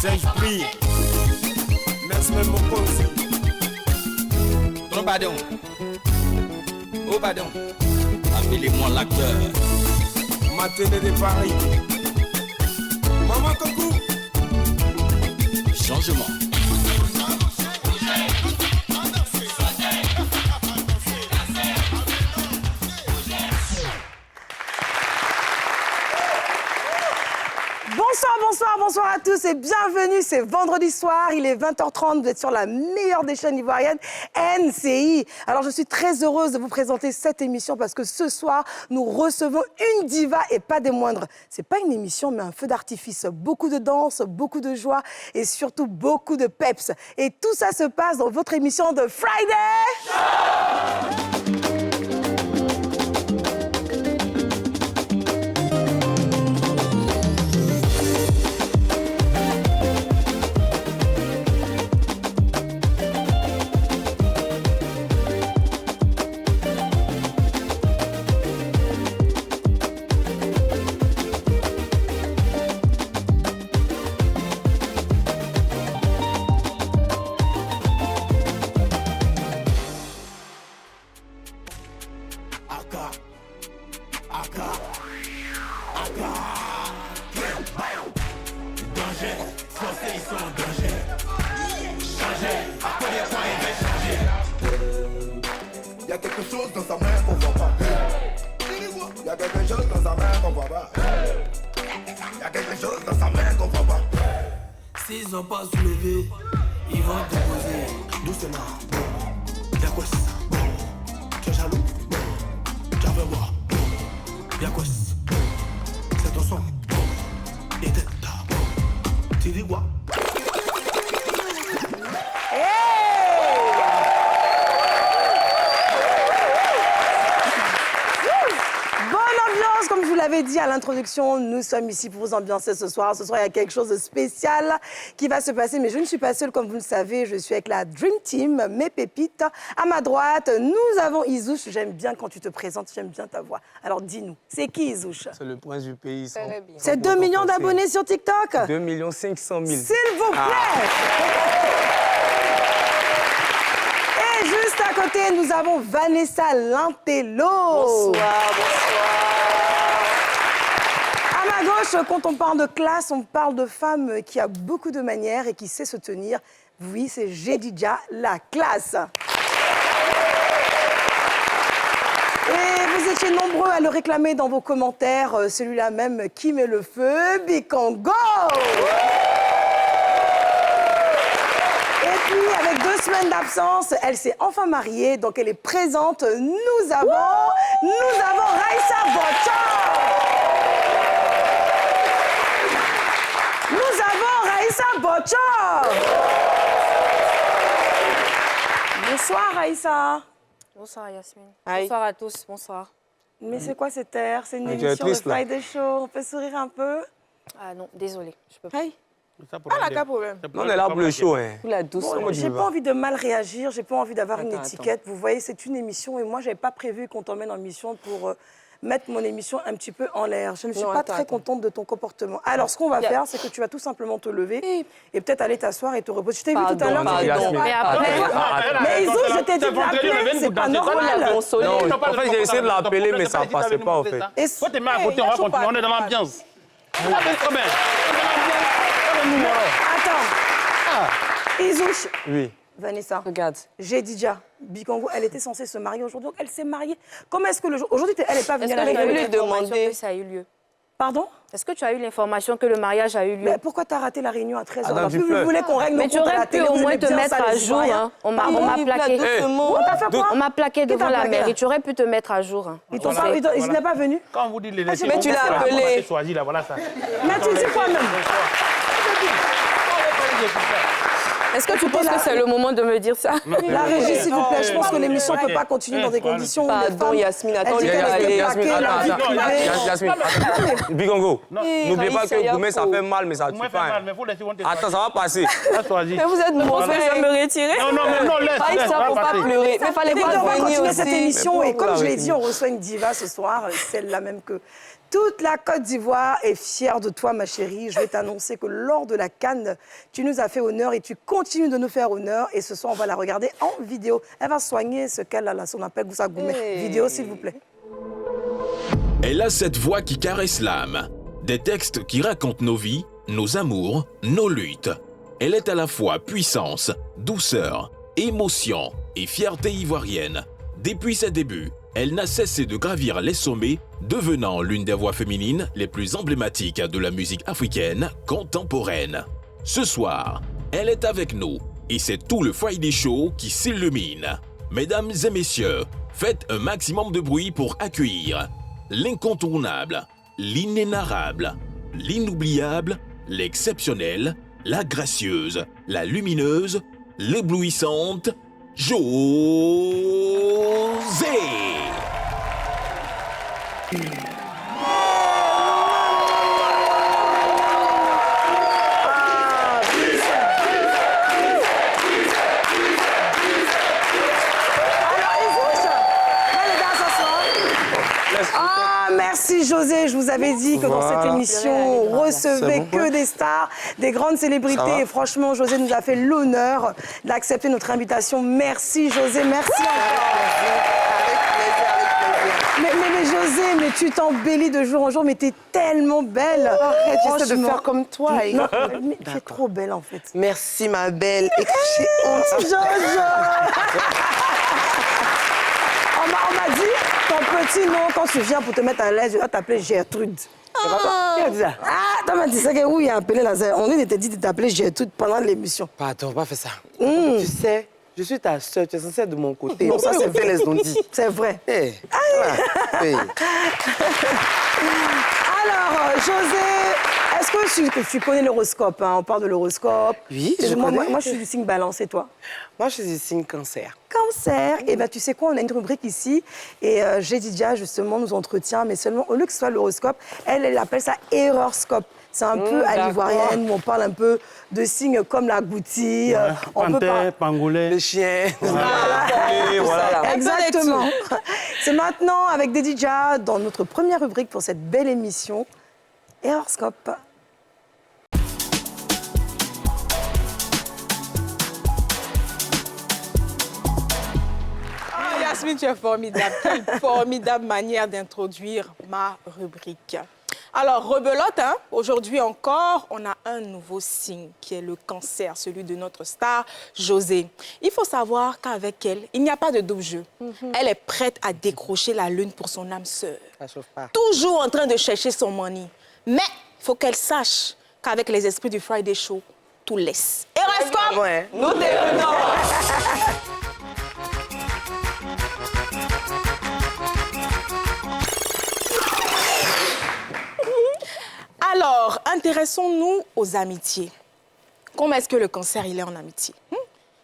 Saint-Esprit, laisse-moi mon conseil. Trop pardon. Oh pardon. Appelez-moi l'acteur. Matinée de Paris. Maman Coco. Changement. Bonsoir à tous et bienvenue, c'est vendredi soir, il est 20h30, vous êtes sur la meilleure des chaînes ivoiriennes, NCI. Alors je suis très heureuse de vous présenter cette émission parce que ce soir, nous recevons une diva et pas des moindres. C'est pas une émission mais un feu d'artifice, beaucoup de danse, beaucoup de joie et surtout beaucoup de peps. Et tout ça se passe dans votre émission de Friday. S'ils n'ont pas soulevé, ils vont te poser. Doucement, y'a quoi ça? Tu es jaloux? Tu veux voir? Y'a quoi ça? C'est ton son. Et t'es ta. Tu dis quoi? Comme je vous l'avais dit à l'introduction, nous sommes ici pour vous ambiancer ce soir. Ce soir, il y a quelque chose de spécial qui va se passer. Mais je ne suis pas seule, comme vous le savez. Je suis avec la Dream Team, mes pépites. À ma droite, nous avons Izouche. J'aime bien quand tu te présentes, j'aime bien ta voix. Alors, dis-nous, c'est qui Izouche? C'est le prince du pays. C'est 2 millions d'abonnés sur TikTok? 2 500 000. S'il vous plaît! Et juste à côté, nous avons Vanessa Lantello. Bonsoir. À ma gauche, quand on parle de classe, on parle de femme qui a beaucoup de manières et qui sait se tenir. Oui, c'est Jedidja, la classe. Et vous étiez nombreux à le réclamer dans vos commentaires, celui-là même qui met le feu, Bikongo. Et puis, avec 2 semaines d'absence, elle s'est enfin mariée, donc elle est présente. Nous avons Raissa Bocha. Nous avons Raissa Bocha. Bonsoir Raissa. Bonsoir Yasmine. Aïe. Bonsoir à tous, bonsoir. Mais c'est quoi cette air? C'est une Tu es émission de triste, là. Friday Show. On peut sourire un peu? Ah non, désolée, je peux pas. Aïe. Ah, là, problème. Non, on est là pour le show, hein. Pour la douceur. Bon, j'ai pas envie de mal réagir, j'ai pas envie d'avoir une Attends, étiquette. Vous voyez, c'est une émission et moi, j'avais pas prévu qu'on t'emmène en mission pour mettre mon émission un petit peu en l'air. Je ne suis Non, pas attends, très attends. contente de ton comportement. Alors, ce qu'on va faire, c'est que tu vas tout simplement te lever et peut-être aller t'asseoir et te reposer. Je t'ai vu tout à l'heure. Pardon. Yasmine. Mais après, Mais Izo, je t'ai dit de l'appeler, c'est pas normal. Non, en fait, j'ai essayé de l'appeler, mais ça passait pas, en fait. Et Toi, t'es mal à côté, on va continuer, on est dans l'ambiance. Attends. Izouche, Oui. Vanessa, regarde. Jedidja, Bikongo, elle était censée se marier aujourd'hui, donc elle s'est mariée. Comment est-ce que le jour... Aujourd'hui, elle n'est pas venue Est-ce à que la tu as eu réunion. l'information que ça a eu lieu? Pardon? Est-ce que tu as eu l'information que le mariage a eu lieu? Mais pourquoi t'as raté la réunion à 13h? Adam, Plus tu vous pleures. voulez qu'on règle nos Mais tu comptes à aurais la pu télé, au vous moins aimez te bien mettre ça, à les jour. Ivoiriens. Hein. On m'a plaqué. On t'a fait quoi? On m'a plaqué Qui devant t'a la plaqué? mairie. Tu aurais pu te mettre à jour. Hein. Ils n'est pas venu? Quand on vous dit les laisser, mais tu l'as appelé. choisi, là, voilà ça. Mais tu dis quoi même? Est-ce que tu penses que c'est le moment de me dire ça? La régie, s'il vous plaît, je pense que l'émission ne peut pas continuer dans des conditions où les Pardon, femmes... Yasmine, attends, elles disent Léa, qu'elles Léa, veulent plaquer la vie privée. Yasmine, Bigongo, n'oubliez pas Raïssa, que Goumé, ça fait mal, mais ça tue Moi, pas. mal, mais faut laisser monter. Attends, ça va passer. Assois-y. Mais vous êtes mauvais. Je vais me retirer. Non, laisse. Raïssa, faut pas pleurer. Mais fallait Écoute, pas on va venir continuer cette aussi. émission et comme je l'ai avec dit, on reçoit une diva ce soir, celle-là même que toute la Côte d'Ivoire est fière de toi, ma chérie. Je vais t'annoncer que lors de la CAN, tu nous as fait honneur et tu continues de nous faire honneur. Et ce soir, on va la regarder en vidéo. Elle va soigner ce qu'elle a là, son appel Goussa Goumé. Vidéo, s'il vous plaît. Elle a cette voix qui caresse l'âme, des textes qui racontent nos vies, nos amours, nos luttes. Elle est à la fois puissance, douceur, émotion et fierté ivoirienne. Depuis ses débuts, elle n'a cessé de gravir les sommets, devenant l'une des voix féminines les plus emblématiques de la musique africaine contemporaine. Ce soir, elle est avec nous et c'est tout le Friday Show qui s'illumine. Mesdames et messieurs, faites un maximum de bruit pour accueillir l'incontournable, l'inénarrable, l'inoubliable, l'exceptionnelle, la gracieuse, la lumineuse, l'éblouissante, José. Ah, merci José. Je vous avais dit que dans cette émission, on recevait que des stars, des grandes célébrités. Et franchement, José nous a fait l'honneur d'accepter notre invitation. Merci José, merci encore. Mais José, mais tu t'embellis de jour en jour, mais t'es tellement belle. Arrête, j'essaie de Franchement. faire comme toi. Non, mais tu es trop belle en fait. Merci, ma belle. Et j'ai honte. Jojo. On m'a dit, ton petit nom, quand tu viens pour te mettre à l'aise, je vais t'appeler Gertrude. Qui a dit ça? Ah, tu m'as dit ça, que oui, il a appelé la sœur. On était dit de t'appeler Gertrude pendant l'émission. Pardon, pas fait ça. Tu sais, je suis ta soeur, tu es censée être de mon côté. Non, ça, c'est vrai. les ont dit. C'est vrai. Eh, voilà. Eh. Alors, José, est-ce que tu connais l'horoscope, hein? On parle de l'horoscope. Oui, je moi, connais. moi, je suis du signe balance, et toi? Moi, je suis du signe cancer. Cancer, et ben tu sais quoi, on a une rubrique ici, et Jedidia, justement, nous entretient, mais seulement, au lieu que ce soit l'horoscope, elle appelle ça errorscope. C'est un peu à l'ivoirienne, où on parle un peu de signes comme la gouttille. On peut Panthère, pangolais. Le chien. Et voilà. Exactement. C'est maintenant avec Dedidja dans notre première rubrique pour cette belle émission, Horoscope. Yasmine, tu es formidable. Quelle formidable manière d'introduire ma rubrique. Alors, rebelote, hein? Aujourd'hui encore, on a un nouveau signe qui est le cancer, celui de notre star, José. Il faut savoir qu'avec elle, il n'y a pas de double jeu. Elle est prête à décrocher la lune pour son âme sœur. Ça chauffe pas. Toujours en train de chercher son money. Mais il faut qu'elle sache qu'avec les esprits du Friday Show, tout laisse. Horoscope, Ouais. nous dévenons. Alors, intéressons-nous aux amitiés. Comment est-ce que le cancer, il est en amitié?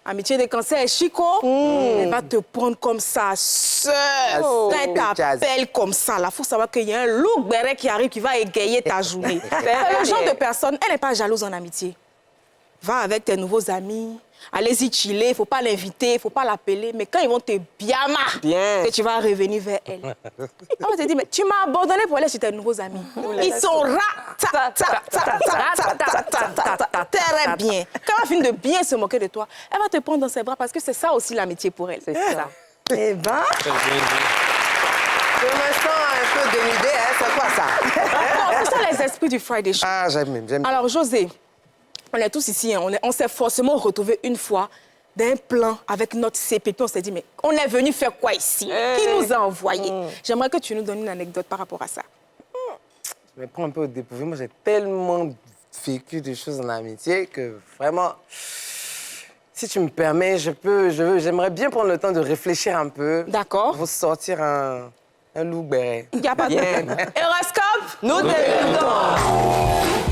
Amitié de cancer, Chico, elle va te prendre comme ça, seule. Quand elle t'appelle comme ça, il faut savoir qu'il y a un loup béret qui arrive, qui va égayer ta journée. C'est le genre de personne, elle n'est pas jalouse en amitié. Va avec tes nouveaux amis, allez-y chiller, il ne faut pas l'inviter, il ne faut pas l'appeler, mais quand ils vont te biama, que tu vas revenir vers elle. On va te dire, mais tu m'as abandonné pour aller chez tes nouveaux amis. Ils sont très bien. Quand elle finit de bien se moquer de toi, elle va te prendre dans ses bras parce que c'est ça aussi l'amitié pour elle. C'est ça. Eh ben, Je me sens un peu dénudée, hein? C'est quoi ça? Non, ce sont les esprits du Friday Show. Ah, j'aime. Alors, José, on est tous ici, hein, on s'est forcément retrouvés une fois d'un plan avec notre CPP. On s'est dit, mais on est venu faire quoi ici? Qui nous a envoyés? J'aimerais que tu nous donnes une anecdote par rapport à ça. Je me prends un peu au dépourvu. Moi, j'ai tellement vécu de choses en amitié que vraiment, si tu me permets, j'aimerais bien prendre le temps de réfléchir un peu. D'accord. Pour sortir un loup béret. Il n'y a pas de problème. Horoscope, Nous débutons.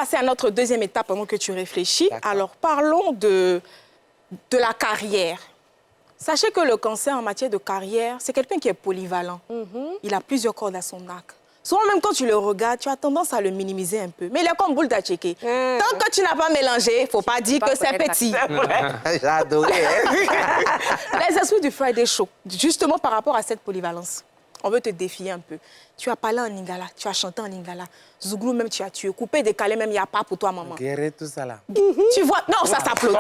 passer à notre deuxième étape pendant que tu réfléchis. Alors, parlons de la carrière. Sachez que le cancer en matière de carrière, c'est quelqu'un qui est polyvalent. Il a plusieurs cordes à son arc. Souvent, même quand tu le regardes, tu as tendance à le minimiser un peu. Mais il est comme boule d'Atchéké. Tant que tu n'as pas mélangé, il ne faut pas dire que c'est petit. J'ai adoré. Les esprits du Friday Show, justement par rapport à cette polyvalence, on veut te défier un peu. Tu as parlé en lingala, tu as chanté en lingala. Zouglou même, tu as tué. Coupé, décalé même, il n'y a pas pour toi, maman. Guérir tout ça là. Tu vois? Non, ça s'applaudit.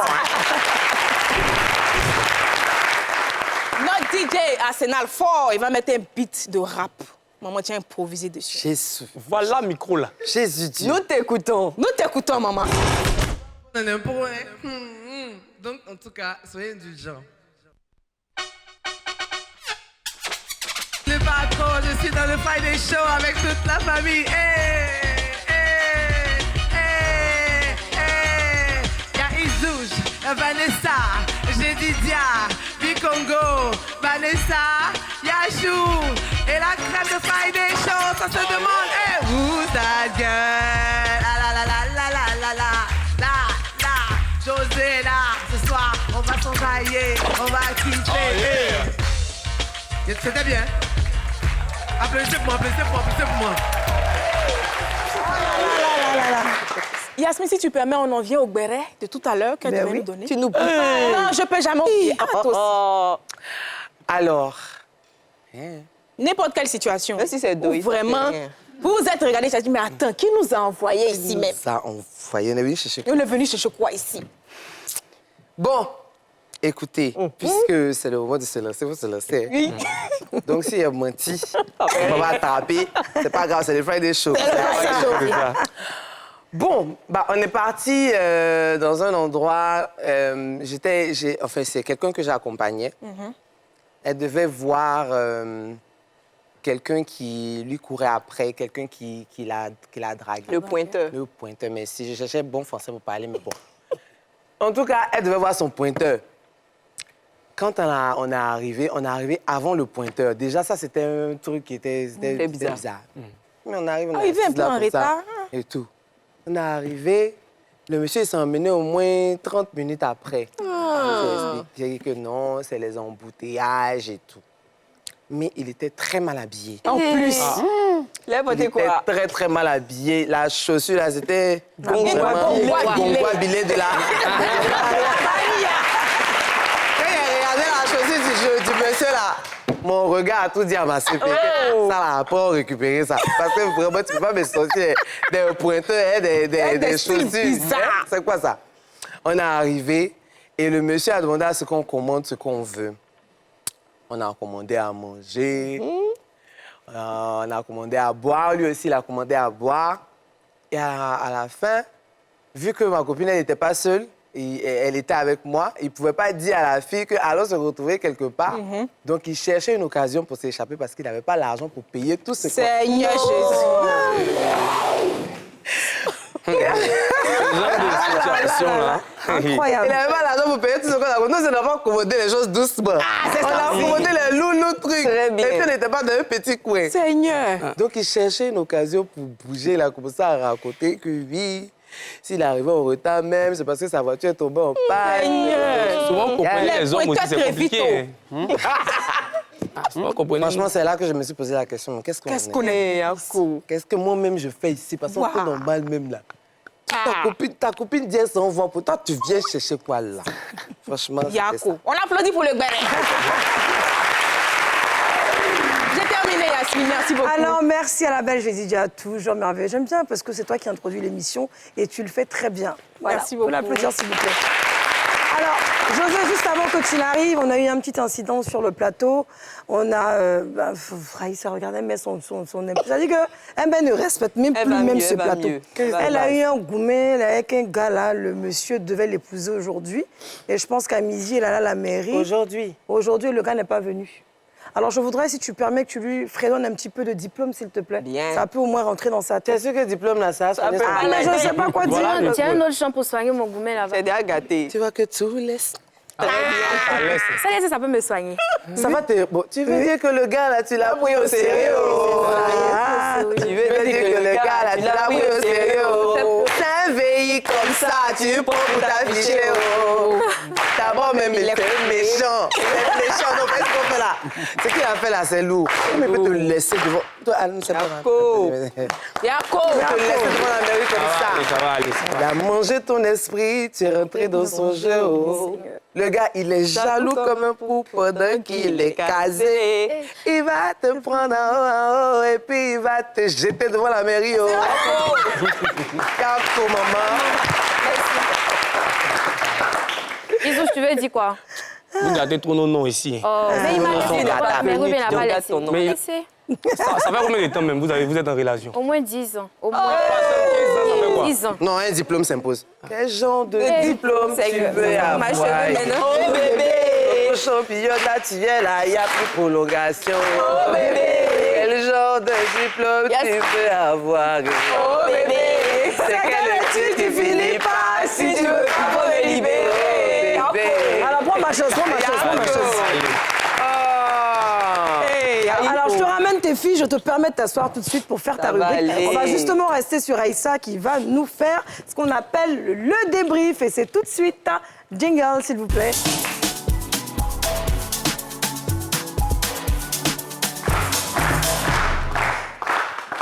Notre DJ Arsenal fort, il va mettre un beat de rap. Maman, tu as improvisé dessus. Jésus. Voilà le micro là. Jésus Dieu. Nous t'écoutons. Nous t'écoutons, maman. On est un peu, hein. Donc, en tout cas, soyez indulgents. Le patron, je suis dans le Friday Show avec toute la famille. Y'a Izouj, Vanessa, j'ai Didia, Bikongo, Vanessa, Yachou. Et la crème de Friday Show, ça se demande, who's that girl? La la la la la la la la. José là, ce soir, on va s'enjailler, on va kiffer. C'était bien. Applaudissez pour moi, applaudissez pour moi, applaudissez pour moi. Yasmine, si tu permets, on en vient au béret de tout à l'heure que tu viens nous donner. Tu nous Non, je peux jamais oublier. Alors. N'importe quelle situation. Même si c'est où vraiment, vous vous êtes regardé, j'ai dit, mais attends, qui nous a envoyés ici même? Ça, on voyait, on est venu chercher. On est venu chercher quoi ici? Bon, écoutez, puisque c'est le moment de se lancer, vous se lancez. Oui. Donc, s'il y a menti, on va attraper. C'est pas grave, c'est le Friday Show. Bon, bah, on est parti dans un endroit. Enfin, c'est quelqu'un que j'accompagnais. Elle devait voir quelqu'un qui lui courait après, quelqu'un qui l'a dragué. Le pointeur. Le pointeur, merci. Je cherchais bon français pour parler, mais bon. En tout cas, elle devait voir son pointeur. Quand on est arrivé avant le pointeur. Déjà, ça, c'était un truc qui était bizarre. Mais on arrive, on Arrivé un peu en retard. Et tout. On est arrivé, le monsieur s'est emmené au moins 30 minutes après. J'ai expliqué que non, c'est les embouteillages et tout. Mais il était très mal habillé. En plus. Il était très, très mal habillé. La chaussure, là, c'était... Gongoabilé de la... Quand il a regardé la chaussure du monsieur, là, mon regard a tout dit à ma CP. Ça, là, pas récupérer ça. Parce que vraiment, tu peux pas me sortir des pointeurs, des chaussures. C'est quoi ça? On est arrivé et le monsieur a demandé à ce qu'on commande ce qu'on veut. On a commandé à manger, on a commandé à boire. Lui aussi, il a commandé à boire. Et à la fin, vu que ma copine, elle n'était pas seule, elle était avec moi, il ne pouvait pas dire à la fille qu'allons se retrouver quelque part. Donc, il cherchait une occasion pour s'échapper parce qu'il n'avait pas l'argent pour payer tout ce qu'on... Seigneur Jésus. Ce genre de situation là. Incroyable. Il n'avait pas l'argent pour payer tout ce qu'on a. Nous, on n'a pas commandé les choses doucement. On a commandé les loulous trucs. Très bien. Et puis, on n'était pas dans un petit coin. Seigneur. Donc, il cherchait une occasion pour bouger. Il a commencé à raconter que oui, s'il arrivait en retard même, c'est parce que sa voiture est tombée en panne. Seigneur. Souvent, comprenez les hommes aussi, c'est pointeurs compliqué. Franchement, c'est là que je me suis posé la question. Qu'est-ce qu'on est? Qu'est-ce que moi-même je fais ici? Parce que c'est normal même là. Ta copine dit elle s'en va. Pour toi, tu viens chercher quoi là? Franchement, c'est ça. Yako. On applaudit pour le béret. J'ai terminé, Yasmine. Merci beaucoup. Alors, merci à la belle Jézidia, toujours merveilleux. J'aime bien parce que c'est toi qui introduis l'émission et tu le fais très bien. Voilà. Merci beaucoup. On peut l'applaudir, s'il vous plaît. Alors, José, juste avant que tu n'arrives, on a eu un petit incident sur le plateau. On a... Raïssa regardait, mais son épouse. Ça dit qu'elle ne respecte même plus même ce plateau. Elle a eu un gourmet avec un gars là. Le monsieur devait l'épouser aujourd'hui. Et je pense qu'à midi, elle a la mairie. Aujourd'hui? Aujourd'hui, le gars n'est pas venu. Alors, je voudrais, si tu permets, que tu lui fredonnes un petit peu de diplôme, s'il te plaît. Bien. Ça peut au moins rentrer dans sa tête. T'es sûr que le diplôme, là, ça mais je ne sais pas quoi dire. Tiens, un autre champ pour soigner mon gourmet là-bas. C'est déjà gâté. Tu vois que tout laisse. Ça peut me soigner. Ça va te... Bon, tu veux dire que le gars, là, tu l'as pris au sérieux? Tu veux dire que le gars, là, tu l'as pris au sérieux? C'est tu prends pour t'afficher, oh. D'abord, même il est méchant. Il est méchant, donc qu'est-ce qu'on fait là? Ce qu'il a fait là, c'est lourd. Mais il peut te laisser devant. Toi, Anne, c'est pas Yako. Yako. Il peut te laisser devant la mairie comme ça. Ça va aller. Il a mangé ton esprit, tu es rentré dans son jeu, oh. Le gars, il est jaloux comme un pou pendant qu'il est casé. Il va te prendre en haut et puis il va te jeter devant la mairie, oh. Yako, maman. Isou, tu veux dire quoi? Vous gardez trop nos noms ici. Oh, mais il m'a laissé là-bas, mais Ruben n'a pas laissé. Mais- Laissez. Ça fait combien de temps même vous êtes en relation? Au moins 10 ans. Au moins Ça fait quoi? 10 ans. Non, un diplôme s'impose. Quel genre de diplôme c'est tu que- veux avoir? ma cheveux maintenant. Oh bébé, au champignon naturel, il n'y a plus de prolongation. Oh bébé, quel genre de diplôme tu veux avoir? Oh bébé, c'est quelle étude qui finit pas si tu veux pas me libérer. Oh bébé. Alors, prends ma chose, prends ma chose, prends ma chose. Alors, je te ramène tes filles, je te permets de t'asseoir tout de suite pour faire ta va rubrique. aller. On va justement rester sur Aïssa qui va nous faire ce qu'on appelle le débrief. Et c'est tout de suite. Jingle, s'il vous plaît.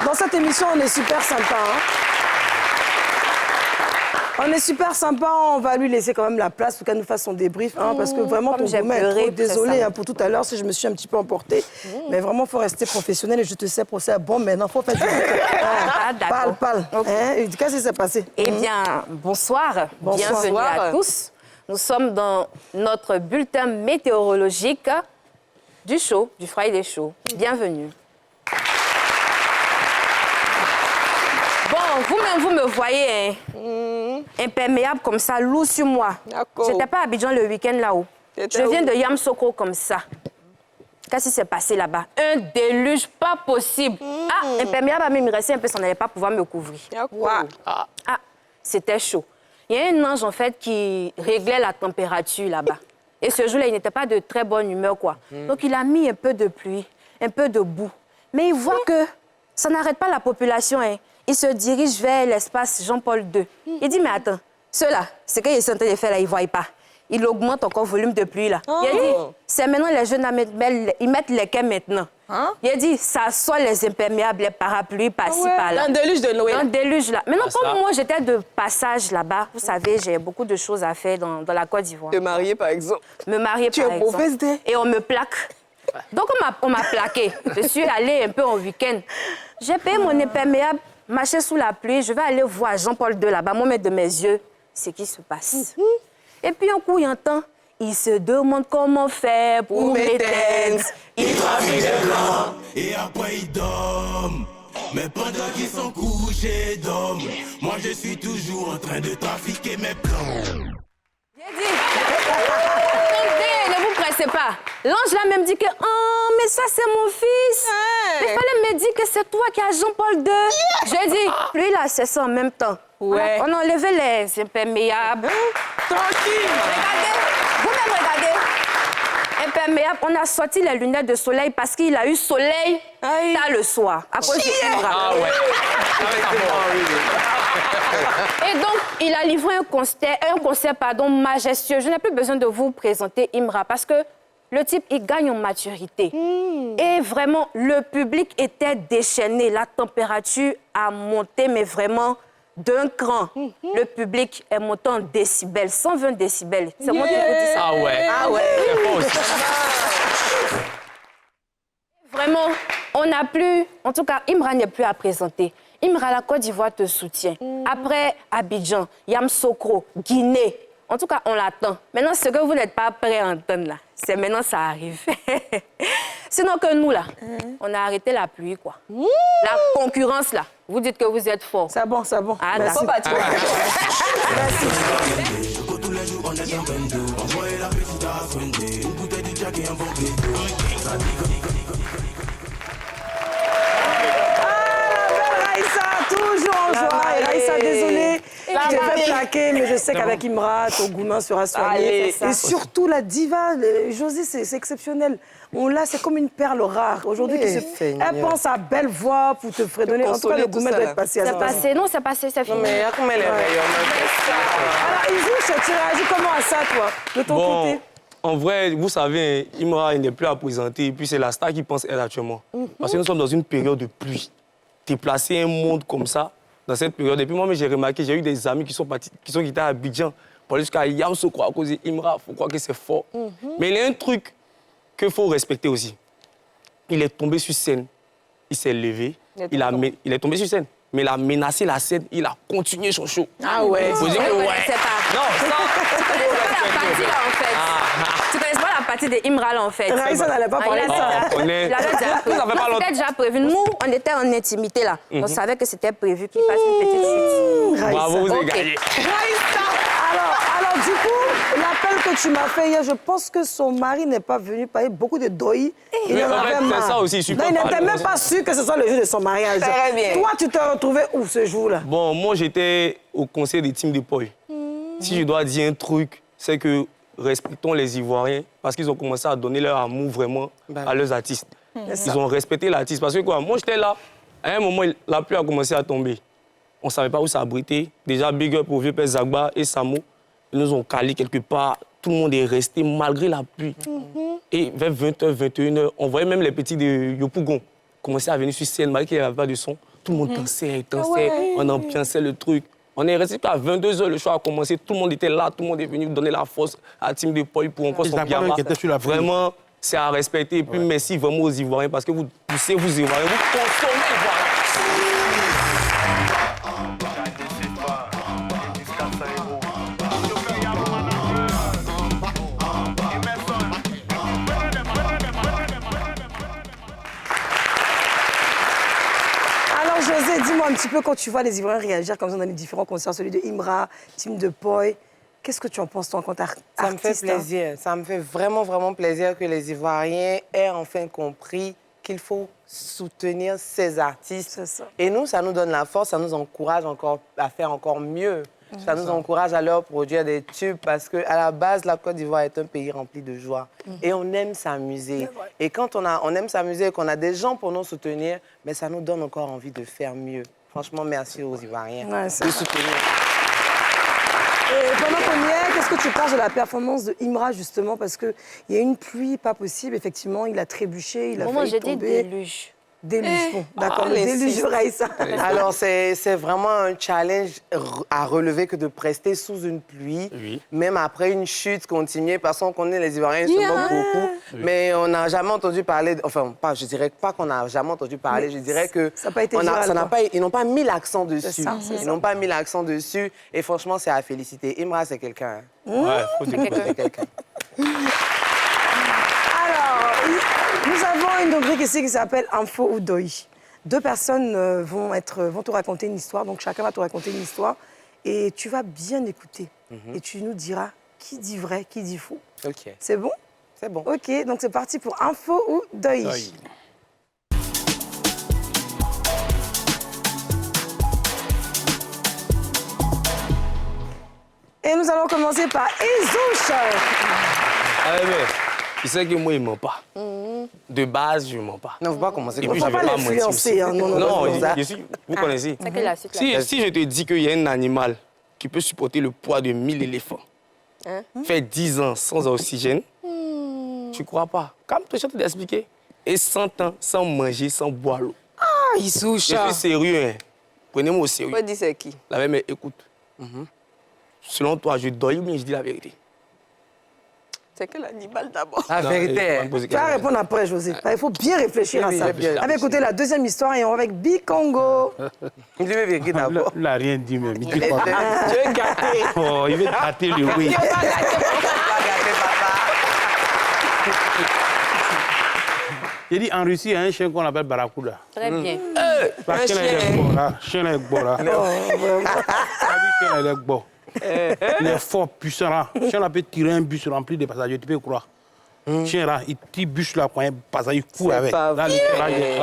Dans cette émission, on est super sympa. Hein. On est super sympa, on va lui laisser quand même la place pour qu'elle nous fasse son débrief. Hein, parce que vraiment, comme ton j'ai gourmet est pleuré trop désolée très hein, pour tout à l'heure si je me suis un petit peu emportée. Mais vraiment, il faut rester professionnel et je te sais pour ça. Bon, maintenant, il faut faire du Ah, d'accord. Parle. Ok. Hein, et qu'est-ce qui s'est passé? Eh bien, bonsoir. Bonsoir. Bienvenue à tous. Nous sommes dans notre bulletin météorologique du show, du Friday Show. Bienvenue. Bon, vous-même, vous me voyez hein, imperméable comme ça, lourd sur moi. D'accord. J'étais pas à Abidjan le week-end là-haut. T'étais Je viens où? de Yamsokro comme ça. Qu'est-ce qui s'est passé là-bas? Un déluge pas possible. Ah, imperméable à même, il restait un peu, ça n'allait pas pouvoir me couvrir. Ah, c'était chaud. Il y a un ange, en fait, qui réglait la température là-bas. Et ce jour-là, il n'était pas de très bonne humeur, quoi. Donc, il a mis un peu de pluie, un peu de boue. Mais il voit que ça n'arrête pas la population, hein. Il se dirige vers l'espace Jean-Paul II. Il dit, mais attends, ceux-là, ce qu'ils sont en train de faire là, ils ne voient pas. Il augmente encore le volume de pluie, là. Il a dit, c'est maintenant les jeunes, ils mettent les quais maintenant. Il a dit, ça soit les imperméables, les parapluies, par-ci, par-là. Dans le déluge de Noël. Dans le déluge, là. Maintenant, comme moi, j'étais de passage là-bas, vous savez, j'ai beaucoup de choses à faire dans la Côte d'Ivoire. Te marier, par exemple. Me marier, Tu par es exemple. mauvaise dé. Et on me plaque. Donc, on m'a plaqué. Je suis allée un peu en week-end. J'ai payé mon imperméable, marché sous la pluie. Je vais aller voir Jean-Paul II là-bas, moi, mettre de mes yeux ce qui se passe. Et puis, un coup, il entend, il se demande comment faire pour m'éteindre. Il trafique des blancs et après il dorment. Mais pendant qu'ils sont couchés d'hommes, moi je suis toujours en train de trafiquer mes plans. J'ai dit, attendez, ne vous pressez pas. L'ange là même dit que, oh, mais ça c'est mon fils. Il fallait me dire que c'est toi qui as Jean-Paul II. J'ai dit, lui là, c'est ça en même temps. Ouais. On a enlevé les imperméables. Tranquille. Regardez, vous-même regardez. Imperméable, on a sorti les lunettes de soleil parce qu'il a eu soleil tard le soir, à cause du Imra. Ah ouais. Et donc, il a livré un concert majestueux. Je n'ai plus besoin de vous présenter Imra parce que le type, il gagne en maturité. Et vraiment, le public était déchaîné. La température a monté, mais vraiment d'un cran. Le public est monté en décibels, 120 décibels. C'est moi qui vous dis ça. Ah ouais. Ah ouais. C'est fort aussi. Vraiment, on n'a plus... En tout cas, Imra n'est plus à présenter. Imra, la Côte d'Ivoire te soutient. Après Abidjan, Yamsokro, Guinée. En tout cas, on l'attend. Maintenant, ce que vous n'êtes pas prêts à entendre, là, c'est maintenant ça arrive. Sinon que nous, là, on a arrêté la pluie, quoi. La concurrence, là, vous dites que vous êtes fort. C'est bon, c'est bon. Ah, Merci. d'accord. Tous les jours on est en 22. Envoyez la petite à Sunday. Une bouteille de Jack et un bon ghetto. Ça dit Raïssa, toujours en joie. Et Raïssa, désolée, je t'ai fait remarqué, mais je sais qu'avec Imra, ton gourmand sera soigné. Allez, c'est ça. Et surtout, la diva, José, c'est exceptionnel. On l'a, c'est comme une perle rare. Aujourd'hui, elle pense à belle voix pour te fredonner. En tout cas, le gourmet doit être passé à ça. C'est passé, non, c'est passé, c'est fini. Non, mais comment elle est Alors, Isouche, tu réagis comment à ça, toi, de ton côté? En vrai, vous savez, Imra, il n'est plus à présenter. Et puis, c'est la star qui pense elle actuellement. Parce que nous sommes dans une période de pluie. Déplacer un monde comme ça, dans cette période. Et puis, moi, j'ai remarqué, j'ai eu des amis qui sont quittés à Abidjan pour aller jusqu'à Yamoussoukro à cause d'Imra. Il faut croire que c'est fort. Mais il y a un truc qu'il faut respecter aussi. Il est tombé sur scène. Il s'est levé. Il est tombé sur scène. Mais il a menacé la scène. Il a continué son show. Ah ouais. Faut dire que ouais. Non, tu connais pas la partie de Imra, en fait. Raïssa n'allait pas parler de ça. On est... C'était déjà prévu. Nous, on était en intimité, là. On savait que c'était prévu qu'il fasse une petite chute. Bravo, vous avez Ok. gagné. Alors, du coup, l'appel que tu m'as fait hier, je pense que son mari n'est pas venu parler beaucoup de doi. Il en en avait fait, marre. c'est ça aussi, je suis Non, pas il n'était parlé. même pas sûr que ce soit le jour de son mariage. Très bien. Toi, tu te retrouvais où ce jour-là? Bon, moi, j'étais au conseil des teams de Poi. Si je dois dire un truc, c'est que respectons les Ivoiriens parce qu'ils ont commencé à donner leur amour vraiment à leurs artistes. Ils ont respecté l'artiste. Parce que quoi, moi, j'étais là. À un moment, la pluie a commencé à tomber. On ne savait pas où ça abritait. Déjà, big up au vieux père Zagba et Samo. Ils nous ont calés quelque part. Tout le monde est resté malgré la pluie. Et vers 20h, 21h, on voyait même les petits de Yopougon commencer à venir sur scène, malgré qu'il n'y avait pas de son. Tout le monde dansait, on ambiançait le truc. On est resté jusqu'à 22h, le show a commencé, tout le monde était là, tout le monde est venu donner la force à la team de Paul pour encore son bien. Vraiment, c'est à respecter. Et puis merci vraiment aux Ivoiriens parce que vous poussez vous Ivoiriens, vous consommez Ivoiriens. Alors, José, dis-moi un petit peu, quand tu vois les Ivoiriens réagir comme ça dans les différents concerts, celui de Imra, team de Poi, qu'est-ce que tu en penses, toi, en tant qu'artiste? Ça me fait plaisir. Ça me fait vraiment, vraiment plaisir que les Ivoiriens aient enfin compris qu'il faut soutenir ces artistes. C'est ça. Et nous, ça nous donne la force, ça nous encourage encore à faire encore mieux. Ça nous encourage à leur produire des tubes parce qu'à la base, la Côte d'Ivoire est un pays rempli de joie. Et on aime s'amuser. Et quand on aime s'amuser et qu'on a des gens pour nous soutenir, mais ça nous donne encore envie de faire mieux. Franchement, merci aux Ivoiriens de soutenir. Et pendant qu'on y est, qu'est-ce que tu penses de la performance de Imra, justement? Parce qu'il y a une pluie pas possible, effectivement, il a trébuché, il a Comment failli j'ai dit tomber. déluge? Déluge, bon, d'accord, le déluge, Raïssa. Alors, c'est vraiment un challenge à relever que de prester sous une pluie, même après une chute continuée, parce qu'on connaît les Ivoiriens, ils se moquent beaucoup, mais on n'a jamais entendu parler, enfin, je dirais pas qu'on n'a jamais entendu parler, je dirais que ça n'a pas été viral, ils n'ont pas mis l'accent dessus. Ça, Ils n'ont pas mis l'accent dessus, et franchement, c'est à féliciter. Imra, c'est quelqu'un. Ouais, faut dire C'est quelqu'un. Alors, nous avons une rubrique ici qui s'appelle Info ou Doi. Deux personnes vont te raconter une histoire, donc chacun va te raconter une histoire, et tu vas bien écouter. Et tu nous diras qui dit vrai, qui dit faux. OK. C'est bon? C'est bon. OK, donc c'est parti pour Info ou Doi. Et nous allons commencer par Isouche. Ah, mais il sait que moi, il ne ment pas. De base, je ne mens pas. Non, faut pas commencer Et comme puis, ça. je ne vais pas mentir aussi. Hein, Vous connaissez. C'est que la suite. Si je te dis qu'il y a un animal qui peut supporter le poids de 1000 éléphants, fait 10 ans sans oxygène, tu ne crois pas? Comme toi, je vais t'expliquer. Et 100 ans sans manger, sans boire l'eau. Ah, Isouche. Je suis sérieux, hein. Prenez-moi au sérieux. Faut dire c'est qui? La même, écoute. Selon toi, je dors ou bien je dis la vérité? C'est que l'animal d'abord. La vérité. Tu vas répondre après, José. Il faut bien réfléchir à ça. bien. On va écouter la deuxième histoire et on va avec Bikongo. Il veut vérifier d'abord. Il n'a rien dit même. Il dit quoi? Tu veux gâter. Oh, il veut gâter le oui. Tu veux pas gâter, papa. J'ai dit en Russie, il y a un chien qu'on appelle Barracuda. Très bien. Parce qu'il est chien est gora. Chien est gora. Il est fort, puissant. Là. Chien là peut tirer un bus rempli de passagers, tu peux croire. Chien là, il tire bus là quand il y a un passager, il court avec. Là,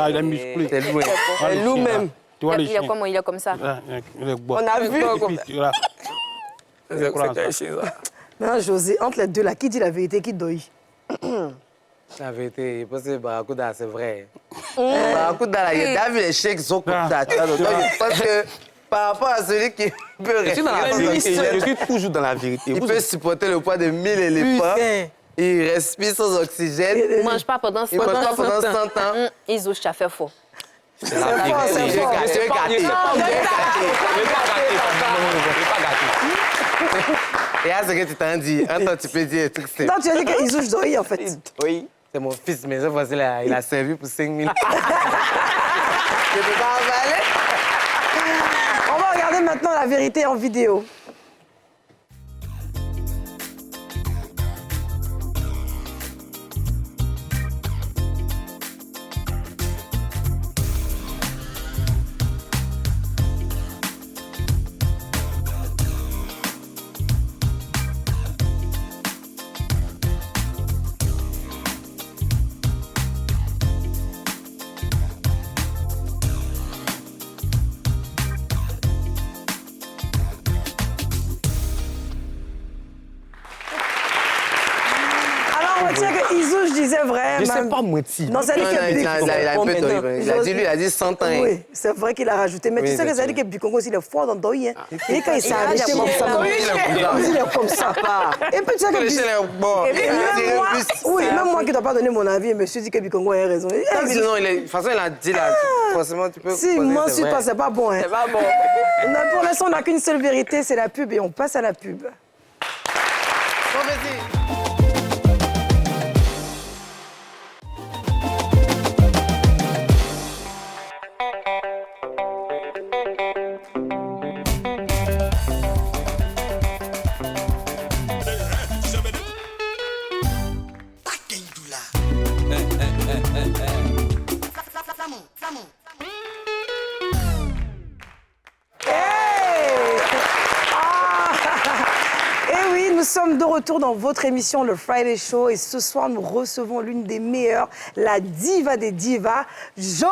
il est musclé. C'est loué. C'est loup même. Tu vois les Il est chiens. comment? Il est comme ça. Il est gora. On a vu. Non, José, entre les deux là, qui dit la vérité, qui doit? La vérité, parce que Barracuda, c'est vrai. Barracuda, là, il a vu les chèques qui sont comme ça. Tu vois, donc je pense que par rapport à celui qui peut rester je suis toujours dans la vérité. Il peut supporter le poids de 1000 éléphants. Il respire sans oxygène. Il ne mange pas pendant 100 ans. Ils tu as fait fort. C'est la vérité. Je vais gâter. Et à ce que tu t'en dis, attends, tu peux dire un truc simple. Non, tu as dit que Isouche Doi, en fait. Oui. C'est mon fils, mais cette fois-ci, il a servi pour 5 000. Je ne peux pas avaler. On va regarder maintenant la vérité en vidéo. Je disais vrai. Je ne sais pas mentir. Non, ça dit que il a un peu Doy. Il a dit 100 ans. Oui, c'est vrai qu'il a rajouté. Mais tu sais que ça dit que Bikongo, il est fort dans Doy. Et quand il s'est arrêté comme ça, il est comme ça. Et puis tu sais que oui, même moi qui ne dois pas donner mon avis, je me suis dit que Bikongo a raison. Non, de toute façon, il a dit là. Forcément, tu peux. Si, moi, je suis pas, c'est pas bon. C'est pas bon. Pour l'instant, on n'a qu'une seule vérité, c'est la pub. Et on passe à la pub. Bon, vas-y. Nous sommes de retour dans votre émission, le Friday Show. Et ce soir, nous recevons l'une des meilleures, la diva des divas, José.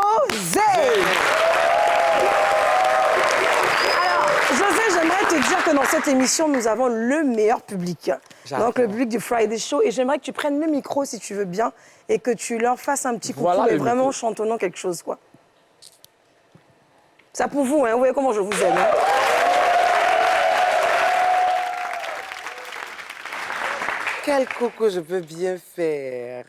Alors, José, j'aimerais te dire que dans cette émission, nous avons le meilleur public. Donc, le public du Friday Show. Et j'aimerais que tu prennes le micro, si tu veux bien, et que tu leur fasses un petit coucou, mais vraiment chantonnant quelque chose, quoi. Ça pour vous, hein. Vous voyez comment je vous aime, hein. Quel coucou je peux bien faire